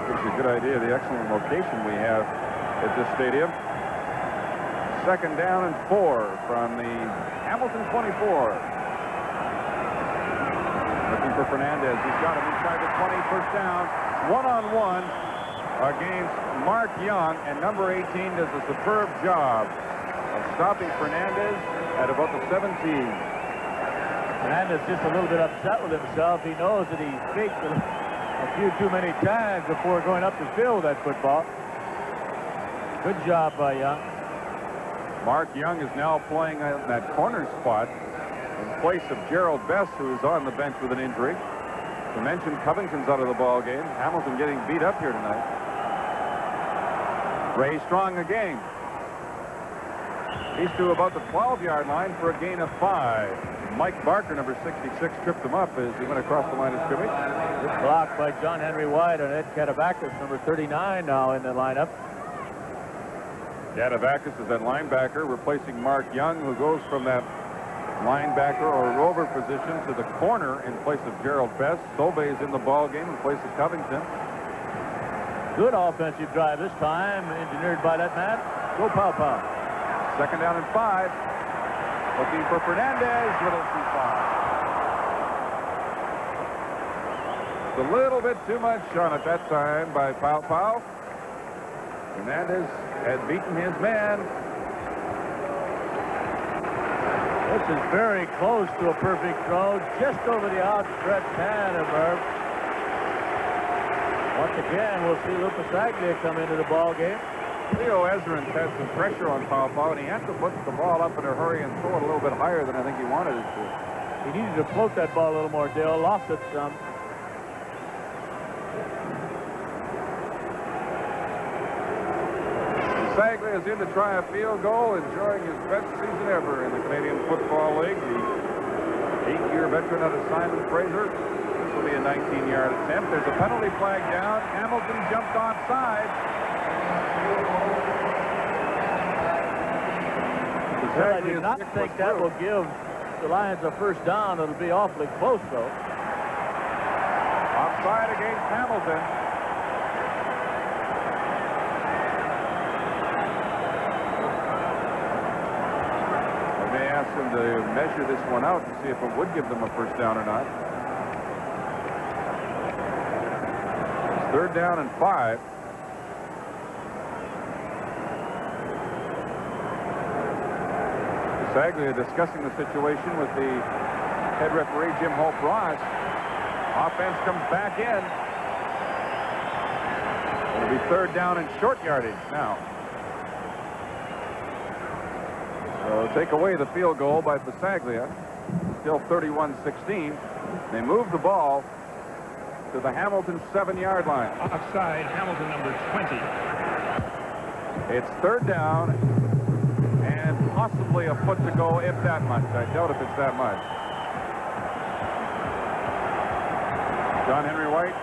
Gives you a good idea of the excellent location we have at this stadium. 2nd down and 4 from the Hamilton 24. Looking for Fernandez. He's got him inside the 20. First down. One-on-one against Mark Young, and number 18 does a superb job of stopping Fernandez at about the 17. Fernandez just a little bit upset with himself. He knows that he faked a few too many times before going up the field with that football. Good job by Young. Mark Young is now playing that corner spot in place of Gerald Best, who is on the bench with an injury. To mention, Covington's out of the ball game. Hamilton getting beat up here tonight. Ray Strong again. He's to about the 12-yard line for a gain of 5. Mike Barker, number 66, tripped him up as he went across the line of scrimmage. Good block by John Henry White and Ed Katavakis, number 39, now in the lineup. Katavakis is that linebacker, replacing Mark Young, who goes from that linebacker or rover position to the corner in place of Gerald Best. Sauve is in the ball game in place of Covington. Good offensive drive this time, engineered by that man. Go Pow Pow. 2nd down and 5. Looking for Fernandez, little too far. It's a little bit too much on it that time by Pow Pow. Fernandez had beaten his man. This is very close to a perfect throw, just over the outstretched hand of Merv. Once again, we'll see Lou Pasaglia come into the ball game. Leo Ezrins had some pressure on Pow Pow, and he had to put the ball up in a hurry and throw it a little bit higher than I think he wanted it to. He needed to float that ball a little more, Dale. Lost it some. Pasaglia is in to try a field goal, enjoying his best season ever in the Canadian Football League. The 8-year veteran out of Simon Fraser. This will be a 19-yard attempt. There's a penalty flag down. Hamilton jumped offside. I do not think that will give the Lions a first down. It'll be awfully close, though. Offside against Hamilton. We may ask them to measure this one out to see if it would give them a first down or not. It's 3rd down and 5. Pasaglia discussing the situation with the head referee, Jim Hope-Ross. Offense comes back in. It'll be 3rd down and short yardage now. So take away the field goal by Pasaglia. Still 31-16. They move the ball to the Hamilton 7-yard line. Offside, Hamilton number 20. It's 3rd down and possibly a foot to go, if that much. I doubt if it's that much. John Henry White,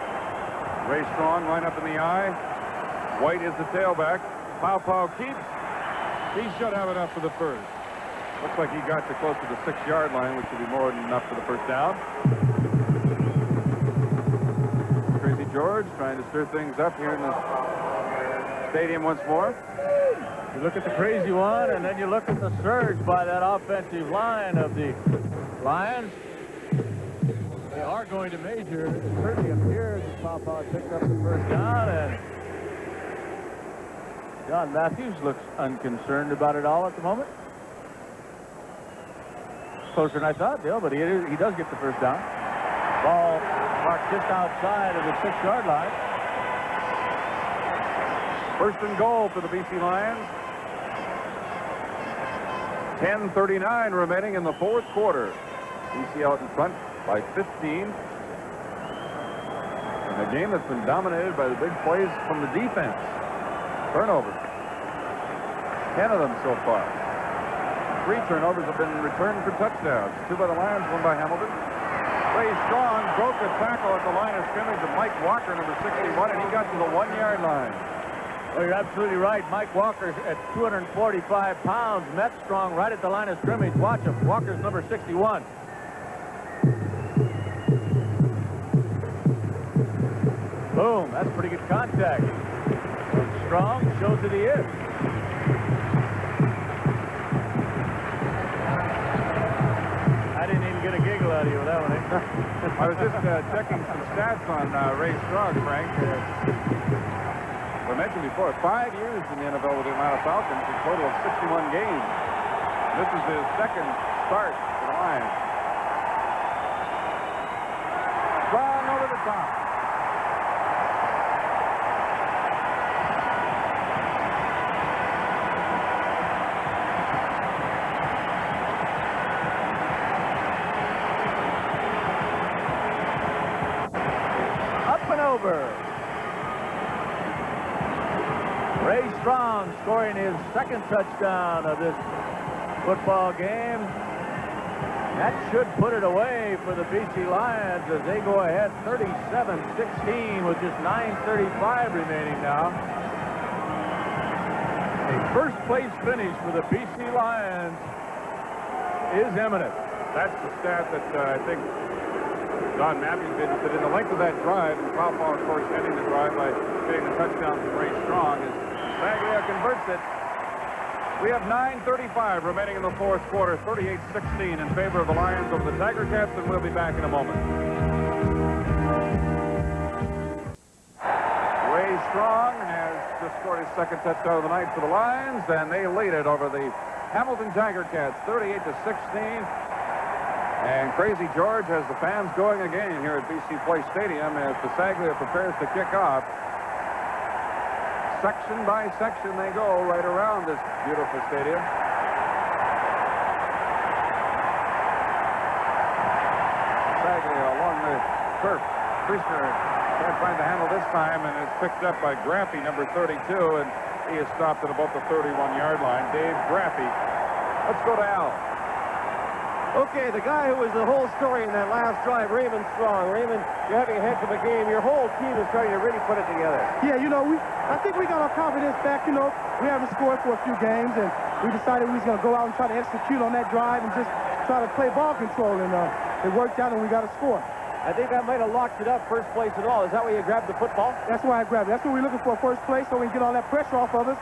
Ray Strong line up in the eye. White is the tailback. Pow Pow keeps. He should have enough for the first. Looks like he got to close to the 6-yard line, which would be more than enough for the first down. Crazy George trying to stir things up here in the stadium once more. You look at the crazy one, and then you look at the surge by that offensive line of the Lions. They are going to major. It certainly appears that Pawpaw picked up the first down, and John Matthews looks unconcerned about it all at the moment. Closer than I thought, Bill, but he does get the first down. Ball marked just outside of the 6-yard line. First and goal for the BC Lions. 10:39 remaining in the fourth quarter. BC out in front by 15. And a game that's been dominated by the big plays from the defense. Turnovers. 10 of them so far. 3 turnovers have been returned for touchdowns. 2 by the Lions, 1 by Hamilton. Ray Strong broke a tackle at the line of scrimmage of Mike Walker, number 61, and he got to the 1-yard line. Oh, you're absolutely right. Mike Walker at 245 pounds met Strong right at the line of scrimmage. Watch him. Walker's number 61. Boom. That's pretty good contact. And Strong shows that he is. I didn't even get a giggle out of you with that one, eh? I was just checking some stats on Ray Strong, Frank. I mentioned before, 5 years in the NFL with the Atlanta Falcons, a total of 61 games. This is his second start for the Lions. Strong over the top. Up and over. Ray Strong scoring his second touchdown of this football game. That should put it away for the BC Lions as they go ahead 37-16 with just 9:35 remaining now. A first-place finish for the BC Lions is imminent. That's the stat that I think Don Matthews did. That in the length of that drive, and Pawpaw, of course, ending the drive by getting the touchdown from Ray Strong, as Baglia converts it. We have 9:35 remaining in the fourth quarter, 38-16 in favor of the Lions over the Tiger Cats, and we'll be back in a moment. Ray Strong has just scored his second touchdown of the night for the Lions, and they lead it over the Hamilton Tiger Cats, 38-16. And Crazy George has the fans going again here at BC Place Stadium as Bisaglia prepares to kick off. Section by section they go right around this beautiful stadium. Bisaglia along the turf. Priestner can't find the handle this time, and it's picked up by Graffy, number 32, and he is stopped at about the 31-yard line. Dave Graffy. Let's go to Al. Okay, the guy who was the whole story in that last drive, Raymond Strong. Raymond, you're having a heck of a game. Your whole team is starting to really put it together. Yeah, you know, I think we got our confidence back. You know, we haven't scored for a few games, and we decided we was going to go out and try to execute on that drive and just try to play ball control, and it worked out, and we got a score. I think that might have locked it up first place at all. Is that why you grabbed the football? That's why I grabbed it. That's what we're looking for, first place, so we can get all that pressure off of us.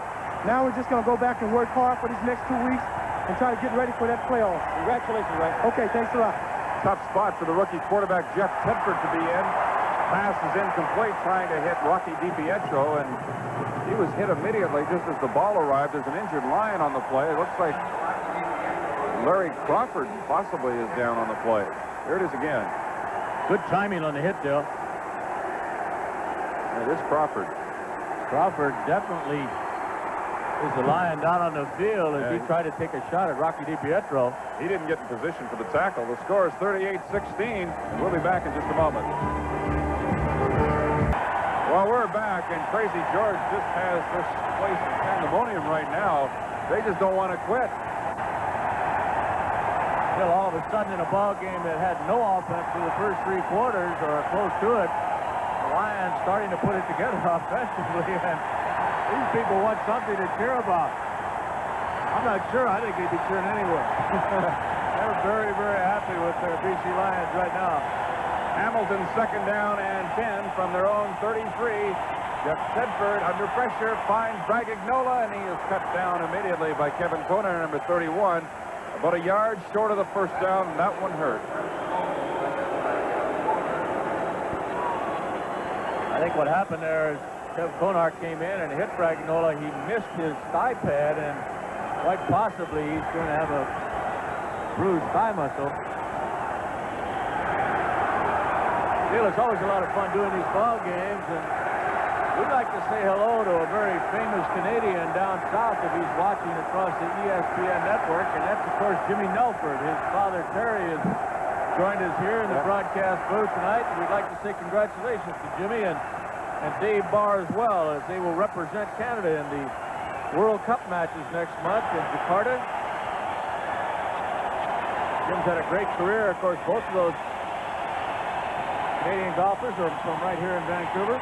Now we're just going to go back and work hard for these next 2 weeks and try to get ready for that playoff. Congratulations, Ray. Okay, thanks a lot. Tough spot for the rookie quarterback Jeff Tedford to be in. Pass is incomplete, trying to hit Rocky DiPietro, and he was hit immediately just as the ball arrived. There's an injured Lion on the play. It looks like Larry Crawford possibly is down on the play. Here it is again. Good timing on the hit, Dale. It is Crawford. Crawford definitely is the Lion down on the field as he tried to take a shot at Rocky DiPietro. He didn't get in position for the tackle. The score is 38-16, and we'll be back in just a moment. Well, we're back, and Crazy George just has this place in pandemonium right now. They just don't want to quit. Still, all of a sudden, in a ball game that had no offense for the first 3 quarters or close to it, the Lions starting to put it together offensively, and these people want something to cheer about. I'm not sure. I think they'd be cheering anyway. They're very, very happy with their BC Lions right now. Hamilton second down and 10 from their own 33. Jeff Sedford under pressure finds Bragagnola, and he is cut down immediately by Kevin Cronin, number 31. About a yard short of the first down, and that one hurt. I think what happened there is Kev Konar came in and hit Bragagnola. He missed his thigh pad, and quite possibly he's going to have a bruised thigh muscle. Still, it's always a lot of fun doing these ball games, and we'd like to say hello to a very famous Canadian down south if he's watching across the ESPN network, and that's, of course, Jimmy Nelford. His father, Terry, has joined us here in the broadcast booth tonight, and we'd like to say congratulations to Jimmy and Dave Barr as well, as they will represent Canada in the World Cup matches next month in Jakarta. Jim's had a great career. Of course, both of those Canadian golfers are from right here in Vancouver.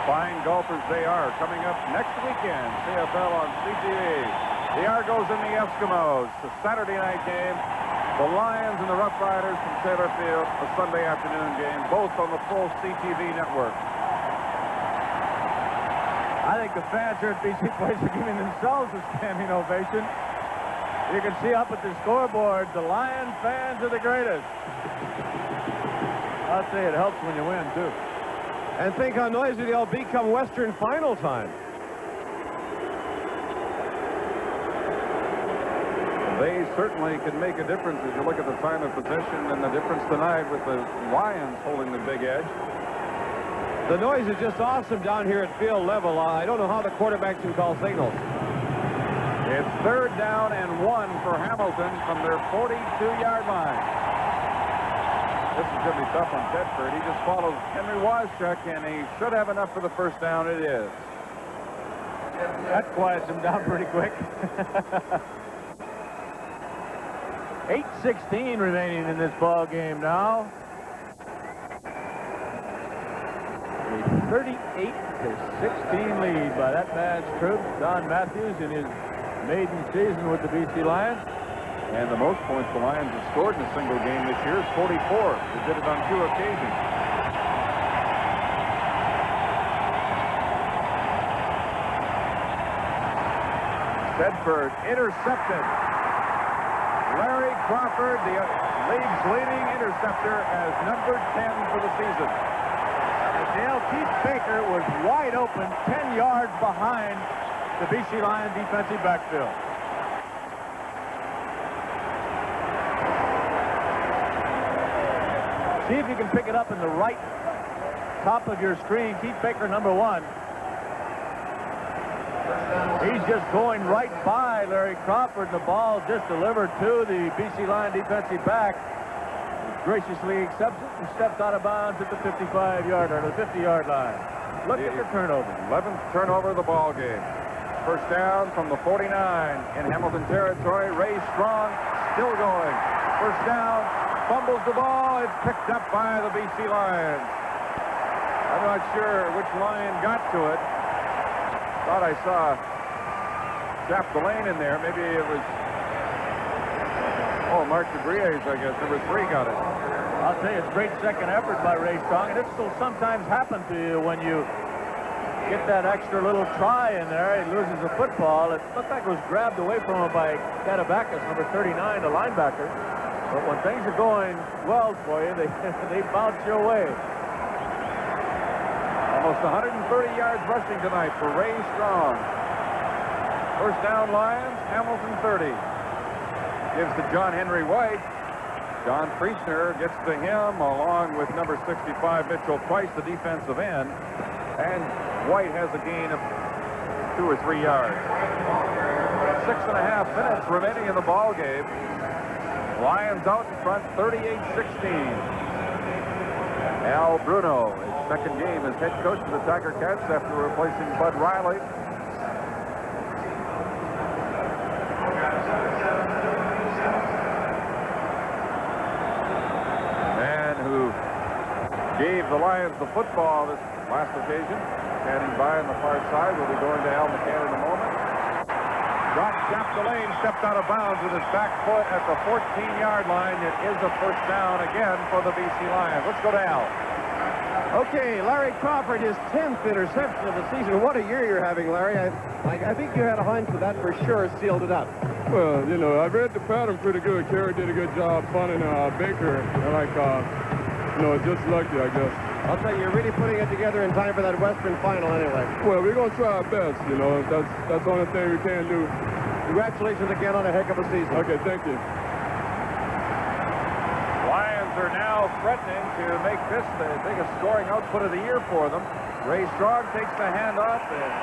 Fine golfers they are. Coming up next weekend, CFL on CTV. The Argos and the Eskimos, the Saturday night game. The Lions and the Rough Riders from Sailor Field, a Sunday afternoon game, both on the full CTV network. I think the fans here at BC Place are giving themselves a standing ovation. You can see up at the scoreboard, the Lion fans are the greatest. I'll say it helps when you win, too. And think how noisy they'll be come Western final time. They certainly can make a difference as you look at the time of possession, and the difference tonight with the Lions holding the big edge. The noise is just awesome down here at field level. I don't know how the quarterbacks can call signals. It's 3rd down and 1 for Hamilton from their 42-yard line. This is going to be tough on Tedford. He just follows Henry Wozchuk, and he should have enough for the first down. It is. That quiets him down pretty quick. 8:16 remaining in this ball game now. A 38-16 lead by that man's troop, Don Matthews, in his maiden season with the BC Lions. And the most points the Lions have scored in a single game this year is 44. They did it on 2 occasions. Sedford intercepted. Larry Crawford, the league's leading interceptor, as number 10 for the season. Dale, Keith Baker was wide open, 10 yards behind the BC Lions defensive backfield. See if you can pick it up in the right top of your screen. Keith Baker, number 1. He's just going right by Larry Crawford, and the ball just delivered to the BC Lion defensive back. He graciously accepts it and steps out of bounds at the 55-yard or the 50-yard line. Look at the turnover. 11th turnover of the ball game. First down from the 49 in Hamilton territory. Ray Strong still going. First down. Fumbles the ball. It's picked up by the BC Lions. I'm not sure which Lion got to it. Thought I saw Jeff Delane in there. Maybe it was, Mark DeBries, I guess. Number 3 got it. I'll tell you, it's great second effort by Ray Strong, and it will sometimes happen to you when you get that extra little try in there. He loses the football. It looked like it was grabbed away from him by Katabakis, number 39, the linebacker. But when things are going well for you, they bounce your way. Almost 130 yards rushing tonight for Ray Strong. First down Lions, Hamilton 30. Gives to John Henry White. John Priestner gets to him along with number 65, Mitchell Price, the defensive end. And White has a gain of 2 or 3 yards. 6.5 minutes remaining in the ball game. Lions out in front, 38-16. Al Bruno, his second game as head coach for the Tiger Cats after replacing Bud Riley. The man who gave the Lions the football this last occasion, standing by on the far side, will be going to Al McCann in a moment. Jeff Delane stepped out of bounds with his back foot at the 14-yard line. It is a first down again for the BC Lions. Let's go to Al. Okay, Larry Crawford, his 10th interception of the season. What a year you're having, Larry. I think you had a hunch that for sure sealed it up. Well, you know, I read the pattern pretty good. Kerry did a good job finding Baker. Just lucky, I guess. I'll tell you, you're really putting it together in time for that Western final anyway. Well, we're going to try our best, you know. That's the only thing we can do. Congratulations again on a heck of a season. Okay, thank you. Lions are now threatening to make this the biggest scoring output of the year for them. Ray Strong takes the handoff, and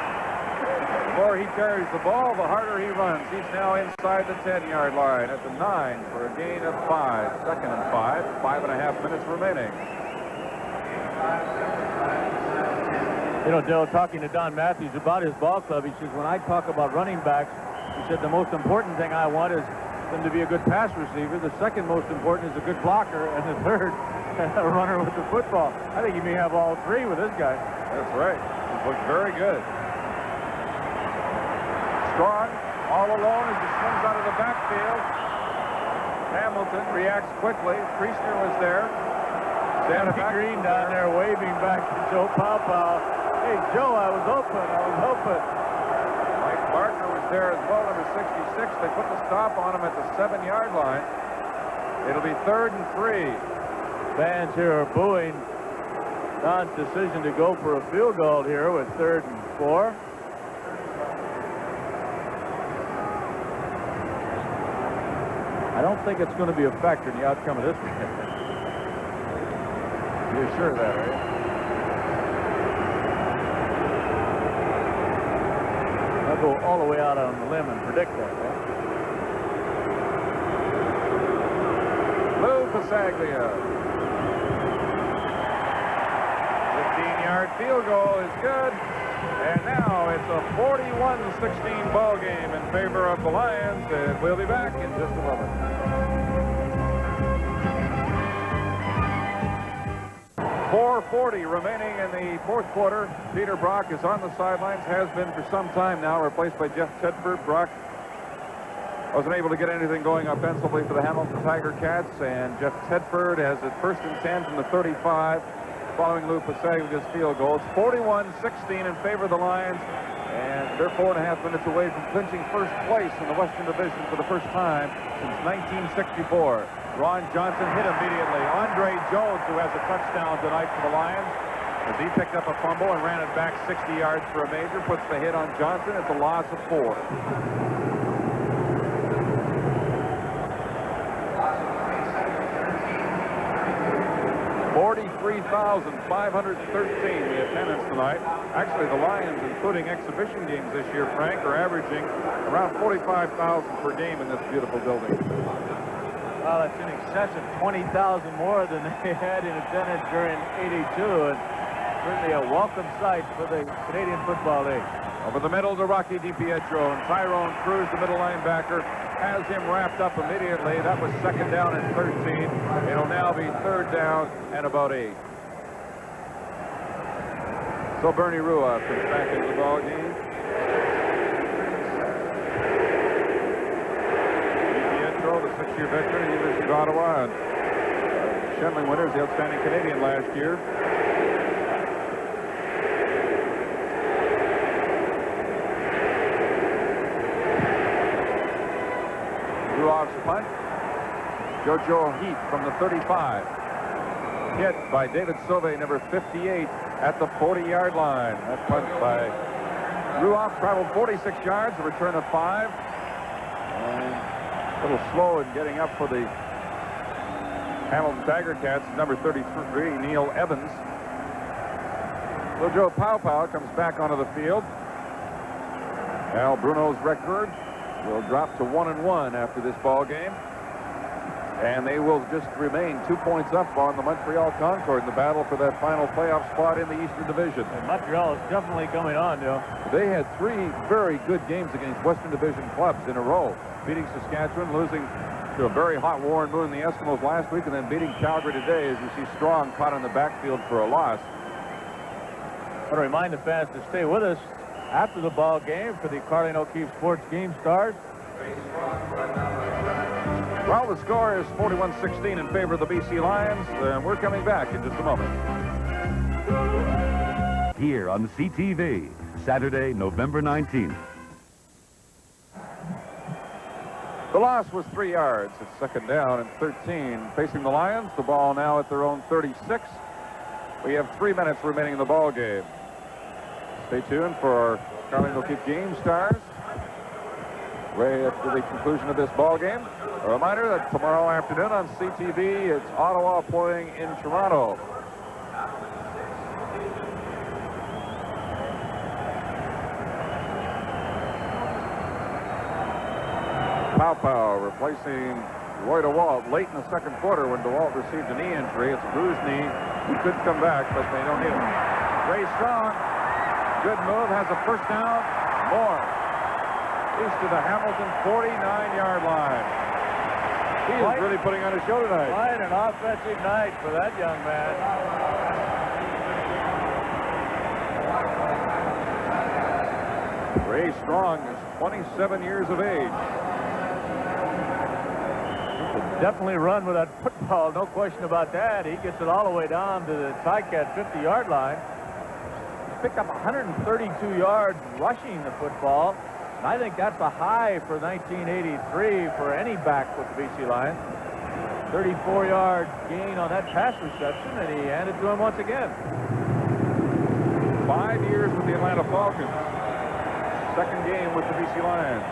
the more he carries the ball, the harder he runs. He's now inside the 10-yard line at the 9 for a gain of 5. Second and 5. 5.5 minutes remaining. You know, Dale, talking to Don Matthews about his ball club, he says, when I talk about running backs, he said the most important thing I want is them to be a good pass receiver. The second most important is a good blocker, and the third, a runner with the football. I think he may have all three with this guy. That's right. He looks very good. Strong, all alone as he swings out of the backfield. Hamilton reacts quickly. Priestner was there. Sandy Green down there waving back to Joe Pow. Hey, Joe, I was open. Mike Barker was there as well, number 66. They put the stop on him at the 7-yard line. It'll be 3rd and 3. Fans here are booing Don's decision to go for a field goal here with 3rd and 4. I don't think it's going to be a factor in the outcome of this game. You're sure of that, are you? I'll go all the way out on the limb and predict that. Lou Pasaglia. 15-yard field goal is good. And now it's a 41-16 ball game in favor of the Lions. And we'll be back in just a moment. 4:40 remaining in the fourth quarter. Peter Brock is on the sidelines, has been for some time now, replaced by Jeff Tedford. Brock wasn't able to get anything going offensively for the Hamilton Tiger Cats, and Jeff Tedford has it 1st and 10 from the 35, following Lou Pasaglia's field goal. It's 41-16 in favor of the Lions, and they're 4.5 minutes away from clinching first place in the Western Division for the first time since 1964. Ron Johnson hit immediately. Andre Jones, who has a touchdown tonight for the Lions, as he picked up a fumble and ran it back 60 yards for a major, puts the hit on Johnson. It's a loss of 4. $43,513 the attendance tonight. Actually, the Lions, including exhibition games this year, Frank, are averaging around 45,000 per game in this beautiful building. Well, that's in excess of 20,000 more than they had in attendance during '82, and certainly a welcome sight for the Canadian Football League. Over the middle to Rocky DiPietro, and Tyrone Cruz, the middle linebacker, has him wrapped up immediately. That was 2nd down and 13. It'll now be 3rd down and about 8. So Bernie Ruoff comes back into the ball game. DiPietro, the 6-year veteran, University of Ottawa, and Shenling Winters, the outstanding Canadian last year. Ruoff's punt. Jojo Heath from the 35. Hit by David Sauvé, number 58, at the 40-yard line. That punt by Ruoff traveled 46 yards, a return of 5. And a little slow in getting up for the Hamilton Tiger Cats, number 33, Neil Evans. So Joe Pow comes back onto the field. Al Bruno's record will drop to 1-1 after this ball game, and they will just remain 2 points up on the Montreal Concord in the battle for that final playoff spot in the Eastern Division. And Montreal is definitely coming on, Joe. They had 3 very good games against Western Division clubs in a row, beating Saskatchewan, losing to a very hot Warren Moon and the Eskimos last week, and then beating Calgary today, as you see Strong caught in the backfield for a loss. I want to remind the fans to stay with us after the ball game for the Carling O'Keefe Sports Game Stars. Well, the score is 41-16 in favor of the BC Lions, and we're coming back in just a moment. here on CTV, Saturday, November 19th. The loss was 3 yards. It's second down and 13. Facing the Lions, the ball now at their own 36. We have 3 minutes remaining in the ball game. Stay tuned for our Carling O'Keefe Game Stars. Right after the conclusion of this ball game. A reminder that tomorrow afternoon on CTV, it's Ottawa playing in Toronto. Pow replacing Roy DeWalt late in the second quarter when DeWalt received a knee injury. It's a bruised knee. He could come back, but they don't need him. Ray Strong, good move, has a first down. More. He's to the Hamilton 49-yard line. He is really putting on a show tonight. Quite an offensive night for that young man. Ray Strong is 27 years of age. Definitely run with that football, no question about that. He gets it all the way down to the Ticat 50-yard line. He's picked up 132 yards rushing the football. And I think that's a high for 1983 for any back with the BC Lions. 34-yard gain on that pass reception, and he handed to him once again. 5 years with the Atlanta Falcons. Second game with the BC Lions.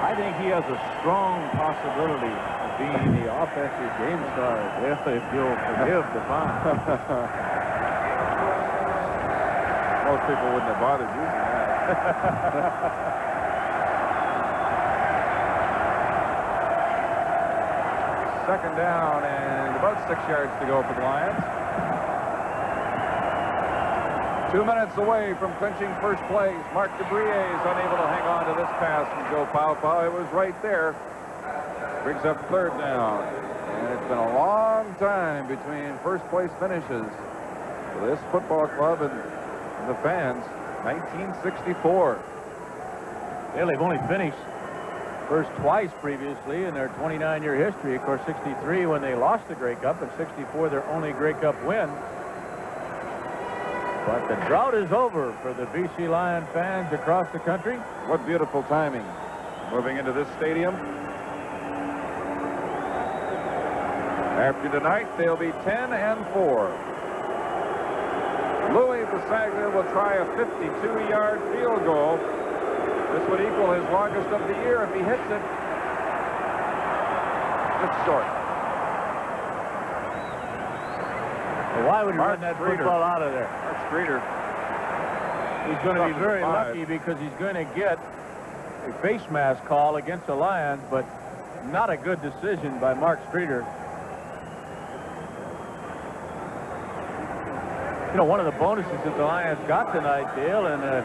I think he has a strong possibility of being the offensive game star, if you'll forgive the fun. Most people wouldn't have bothered using that. Second down and about 6 yards to go for the Lions. 2 minutes away from clinching first place. Mark DeBrier is unable to hang on to this pass from Joe Pow. It was right there. Brings up third down. And it's been a long time between first place finishes for this football club and the fans. 1964. Yeah, they've only finished first twice previously in their 29-year history. Of course, 63 when they lost the Grey Cup, and 64 their only Grey Cup win. But the drought is over for the BC Lion fans across the country. What beautiful timing. Moving into this stadium. After tonight, they'll be 10-4. Louis Bisaglia will try a 52-yard field goal. This would equal his longest of the year if he hits it. It's short. Well, why would he run that football out of there? Mark Streeter. He's going to be very lucky because he's going to get a face mask call against the Lions, but not a good decision by Mark Streeter. You know, one of the bonuses that the Lions got tonight, Dale, in a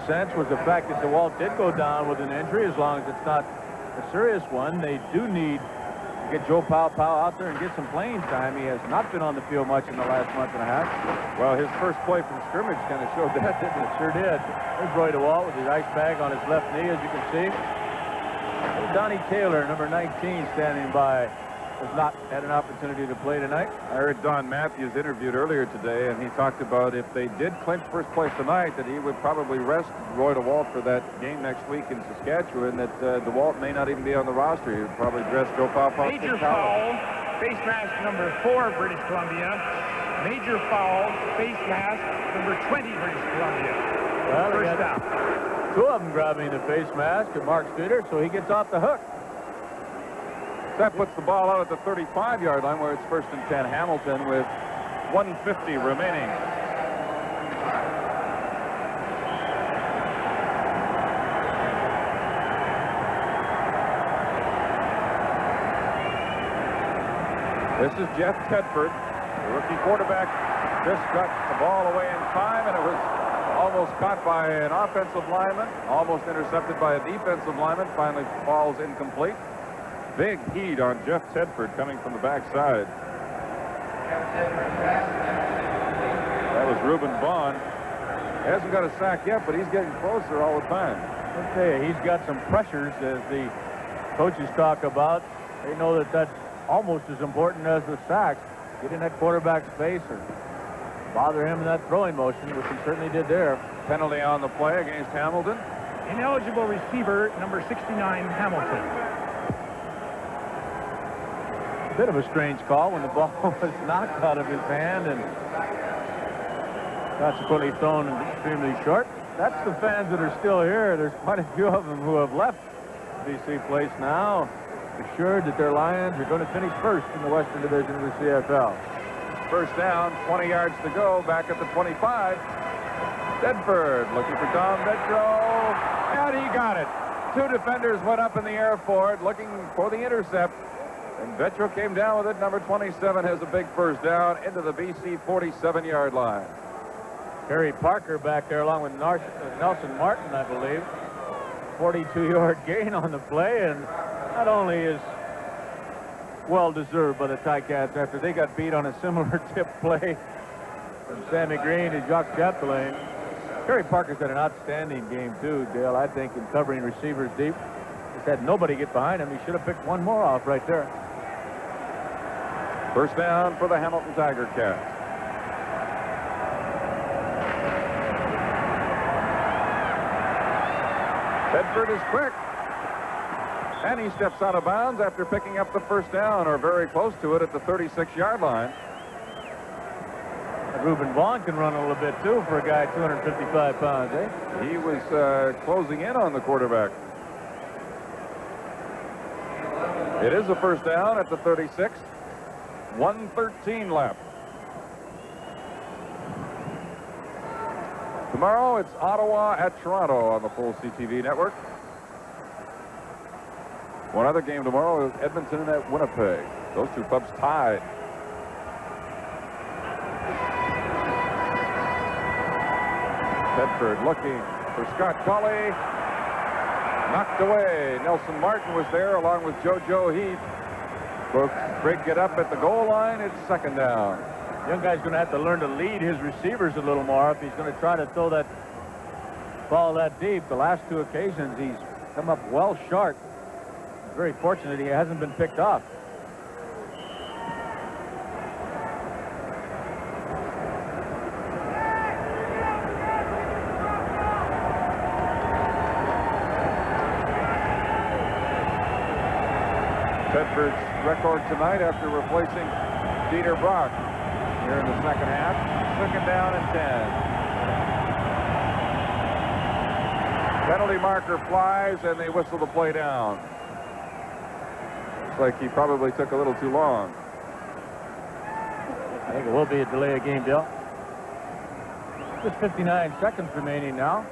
sense, was the fact that DeWalt did go down with an injury. As long as it's not a serious one, they do need to get Joe Pow out there and get some playing time. He has not been on the field much in the last month and a half. Well, his first play from scrimmage kind of showed that, didn't it? Sure did. There's Roy DeWalt with his ice bag on his left knee, as you can see. There's Donnie Taylor, number 19, standing by. Has not had an opportunity to play tonight. I heard Don Matthews interviewed earlier today, and he talked about if they did clinch first place tonight, that he would probably rest Roy DeWalt for that game next week in Saskatchewan, that DeWalt may not even be on the roster. He would probably dress Joe Pow. Major foul, face mask number 4, British Columbia. Major foul, face mask number 20, British Columbia. Well, first down. Two of them grabbing the face mask of Mark Streeter, so he gets off the hook. That puts the ball out at the 35-yard line where it's first and 10 Hamilton with 1:50 remaining. This is Jeff Tedford, the rookie quarterback. Just got the ball away in time, and it was almost caught by an offensive lineman, almost intercepted by a defensive lineman, finally falls incomplete. Big heat on Jeff Tedford coming from the backside. That was Reuben Vaughn. Hasn't got a sack yet, but he's getting closer all the time. Okay, he's got some pressures, as the coaches talk about. They know that that's almost as important as the sacks. Get in that quarterback's face or bother him in that throwing motion, which he certainly did there. Penalty on the play against Hamilton. Ineligible receiver, number 69, Hamilton. Bit of a strange call when the ball was knocked out of his hand and consequently thrown extremely short. That's the fans that are still here. There's quite a few of them who have left BC Place now, assured that their Lions are going to finish first in the Western Division of the CFL. First down, 20 yards to go, back at the 25. Bedford looking for Tom Vetro, and he got it. Two defenders went up in the air for it, looking for the intercept, and Vetro came down with it. Number 27 has a big first down into the BC 47-yard line. Harry Parker back there along with Nelson Martin, I believe. 42-yard gain on the play, and not only is well-deserved by the Ticats after they got beat on a similar tip play from Sammy Green to Jacques Chapdelaine. Harry Parker's got an outstanding game, too, Dale, I think, in covering receivers deep. Just had nobody get behind him. He should have picked one more off right there. First down for the Hamilton Tiger Cats. Bedford is quick. And he steps out of bounds after picking up the first down, or very close to it, at the 36-yard line. Reuben Vaughn can run a little bit, too, for a guy 255 pounds, eh? He was closing in on the quarterback. It is a first down at the 36. 1:13 left. Tomorrow, it's Ottawa at Toronto on the full CTV network. One other game tomorrow is Edmonton at Winnipeg. Those two clubs tied. Bedford looking for Scott Colley. Knocked away. Nelson Martin was there along with JoJo Heath. Both break it up at the goal line. It's second down. Young guy's going to have to learn to lead his receivers a little more if he's going to try to throw that ball that deep. The last two occasions, he's come up well short. He's very fortunate he hasn't been picked off. Bedford's record tonight after replacing Dieter Brock here in the second half. Second down and 10. Penalty marker flies, and they whistle the play down. Looks like he probably took a little too long. I think it will be a delay of game, Bill. Just 59 seconds remaining now.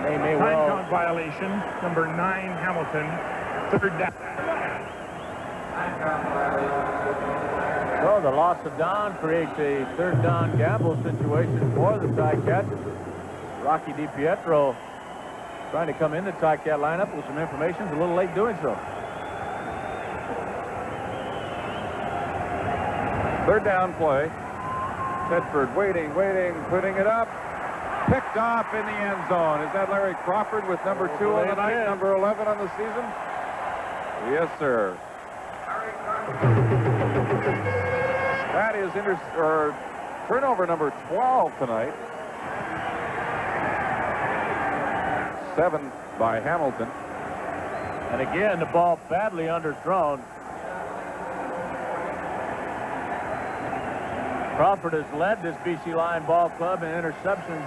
They may Time well... count violation, number 9, Hamilton, third down. So the loss of down creates a third down gamble situation for the Ticats. Rocky DiPietro trying to come in the Ticat lineup with some information. He's a little late doing so. Third down play. Bedford waiting, putting it up. Picked off in the end zone. Is that Larry Crawford with number 2 on the night, number 11 on the season? Yes, sir. That is turnover number 12 tonight. 7 by Hamilton. And again, the ball badly underthrown. Crawford has led this BC Lion ball club in interceptions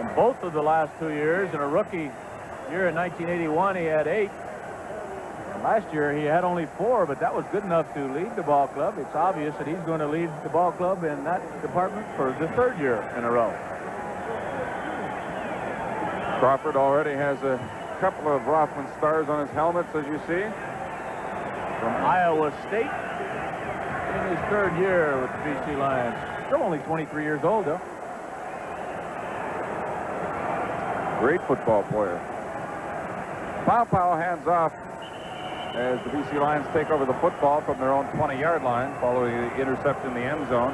in both of the last 2 years. In a rookie year in 1981, he had 8. And last year, he had only 4, but that was good enough to lead the ball club. It's obvious that he's going to lead the ball club in that department for the 3rd year in a row. Crawford already has a couple of Rothman stars on his helmets, as you see. From Iowa State in his 3rd year with the BC Lions. Still only 23 years old, though. Great football player. Pow hands off as the BC Lions take over the football from their own 20-yard line following the interception in the end zone.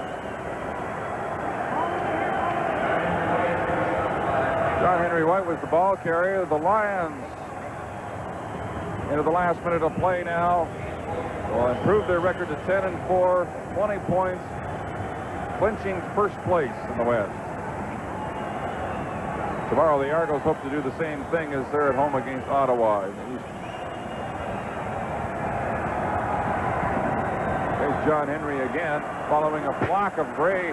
John Henry White was the ball carrier. The Lions into the last minute of play now will improve their record to 10-4, 20 points, clinching first place in the West. Tomorrow, the Argos hope to do the same thing as they're at home against Ottawa in the East. There's John Henry again, following a block of Gray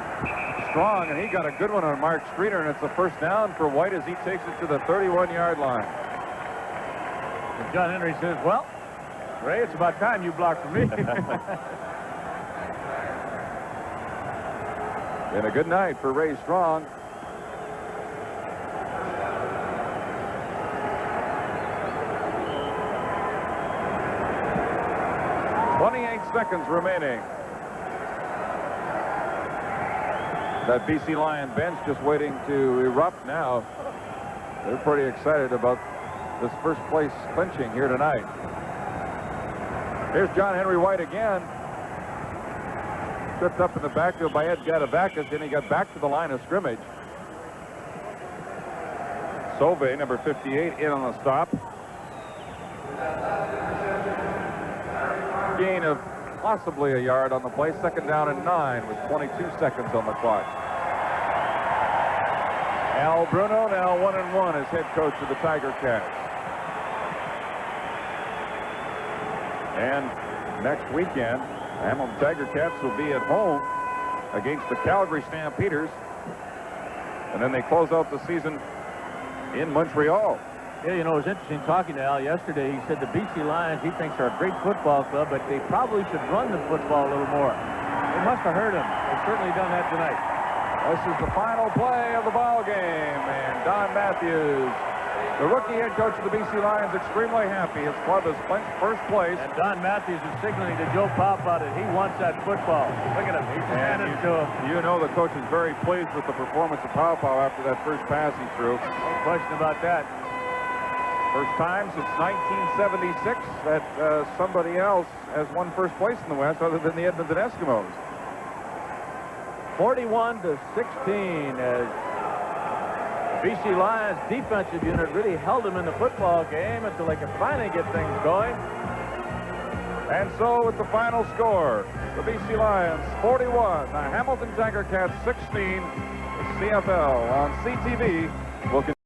Strong, and he got a good one on Mark Streeter, and it's a first down for White as he takes it to the 31-yard line. And John Henry says, well, Ray, it's about time you blocked for me. And a good night for Ray Strong. Seconds remaining. That BC Lion bench just waiting to erupt now. They're pretty excited about this first place clinching here tonight. Here's John Henry White again. Tripped up in the backfield by Ed Gadavakis, and he got back to the line of scrimmage. Sauvé, number 58, in on the stop. Gain of possibly a yard on the play. Second down and 9 with 22 seconds on the clock. Al Bruno now 1-1 as head coach of the Tiger Cats. And next weekend, Hamilton Tiger Cats will be at home against the Calgary Stampeders. And then they close out the season in Montreal. Yeah, you know, it was interesting talking to Al yesterday. He said the BC Lions, he thinks, are a great football club, but they probably should run the football a little more. They must have heard him. They've certainly done that tonight. This is the final play of the ball game, and Don Matthews, the rookie head coach of the BC Lions, extremely happy. His club has clinched first place. And Don Matthews is signaling to Joe Papa that he wants that football. Look at him. He's handed it to him. You know the coach is very pleased with the performance of Papa after that first pass he threw. No question about that. First time since 1976 that somebody else has won first place in the West other than the Edmonton Eskimos. 41-16 as the BC Lions defensive unit really held them in the football game until they could finally get things going. And so with the final score, the BC Lions 41, the Hamilton Tiger Cats 16, the CFL on CTV will continue.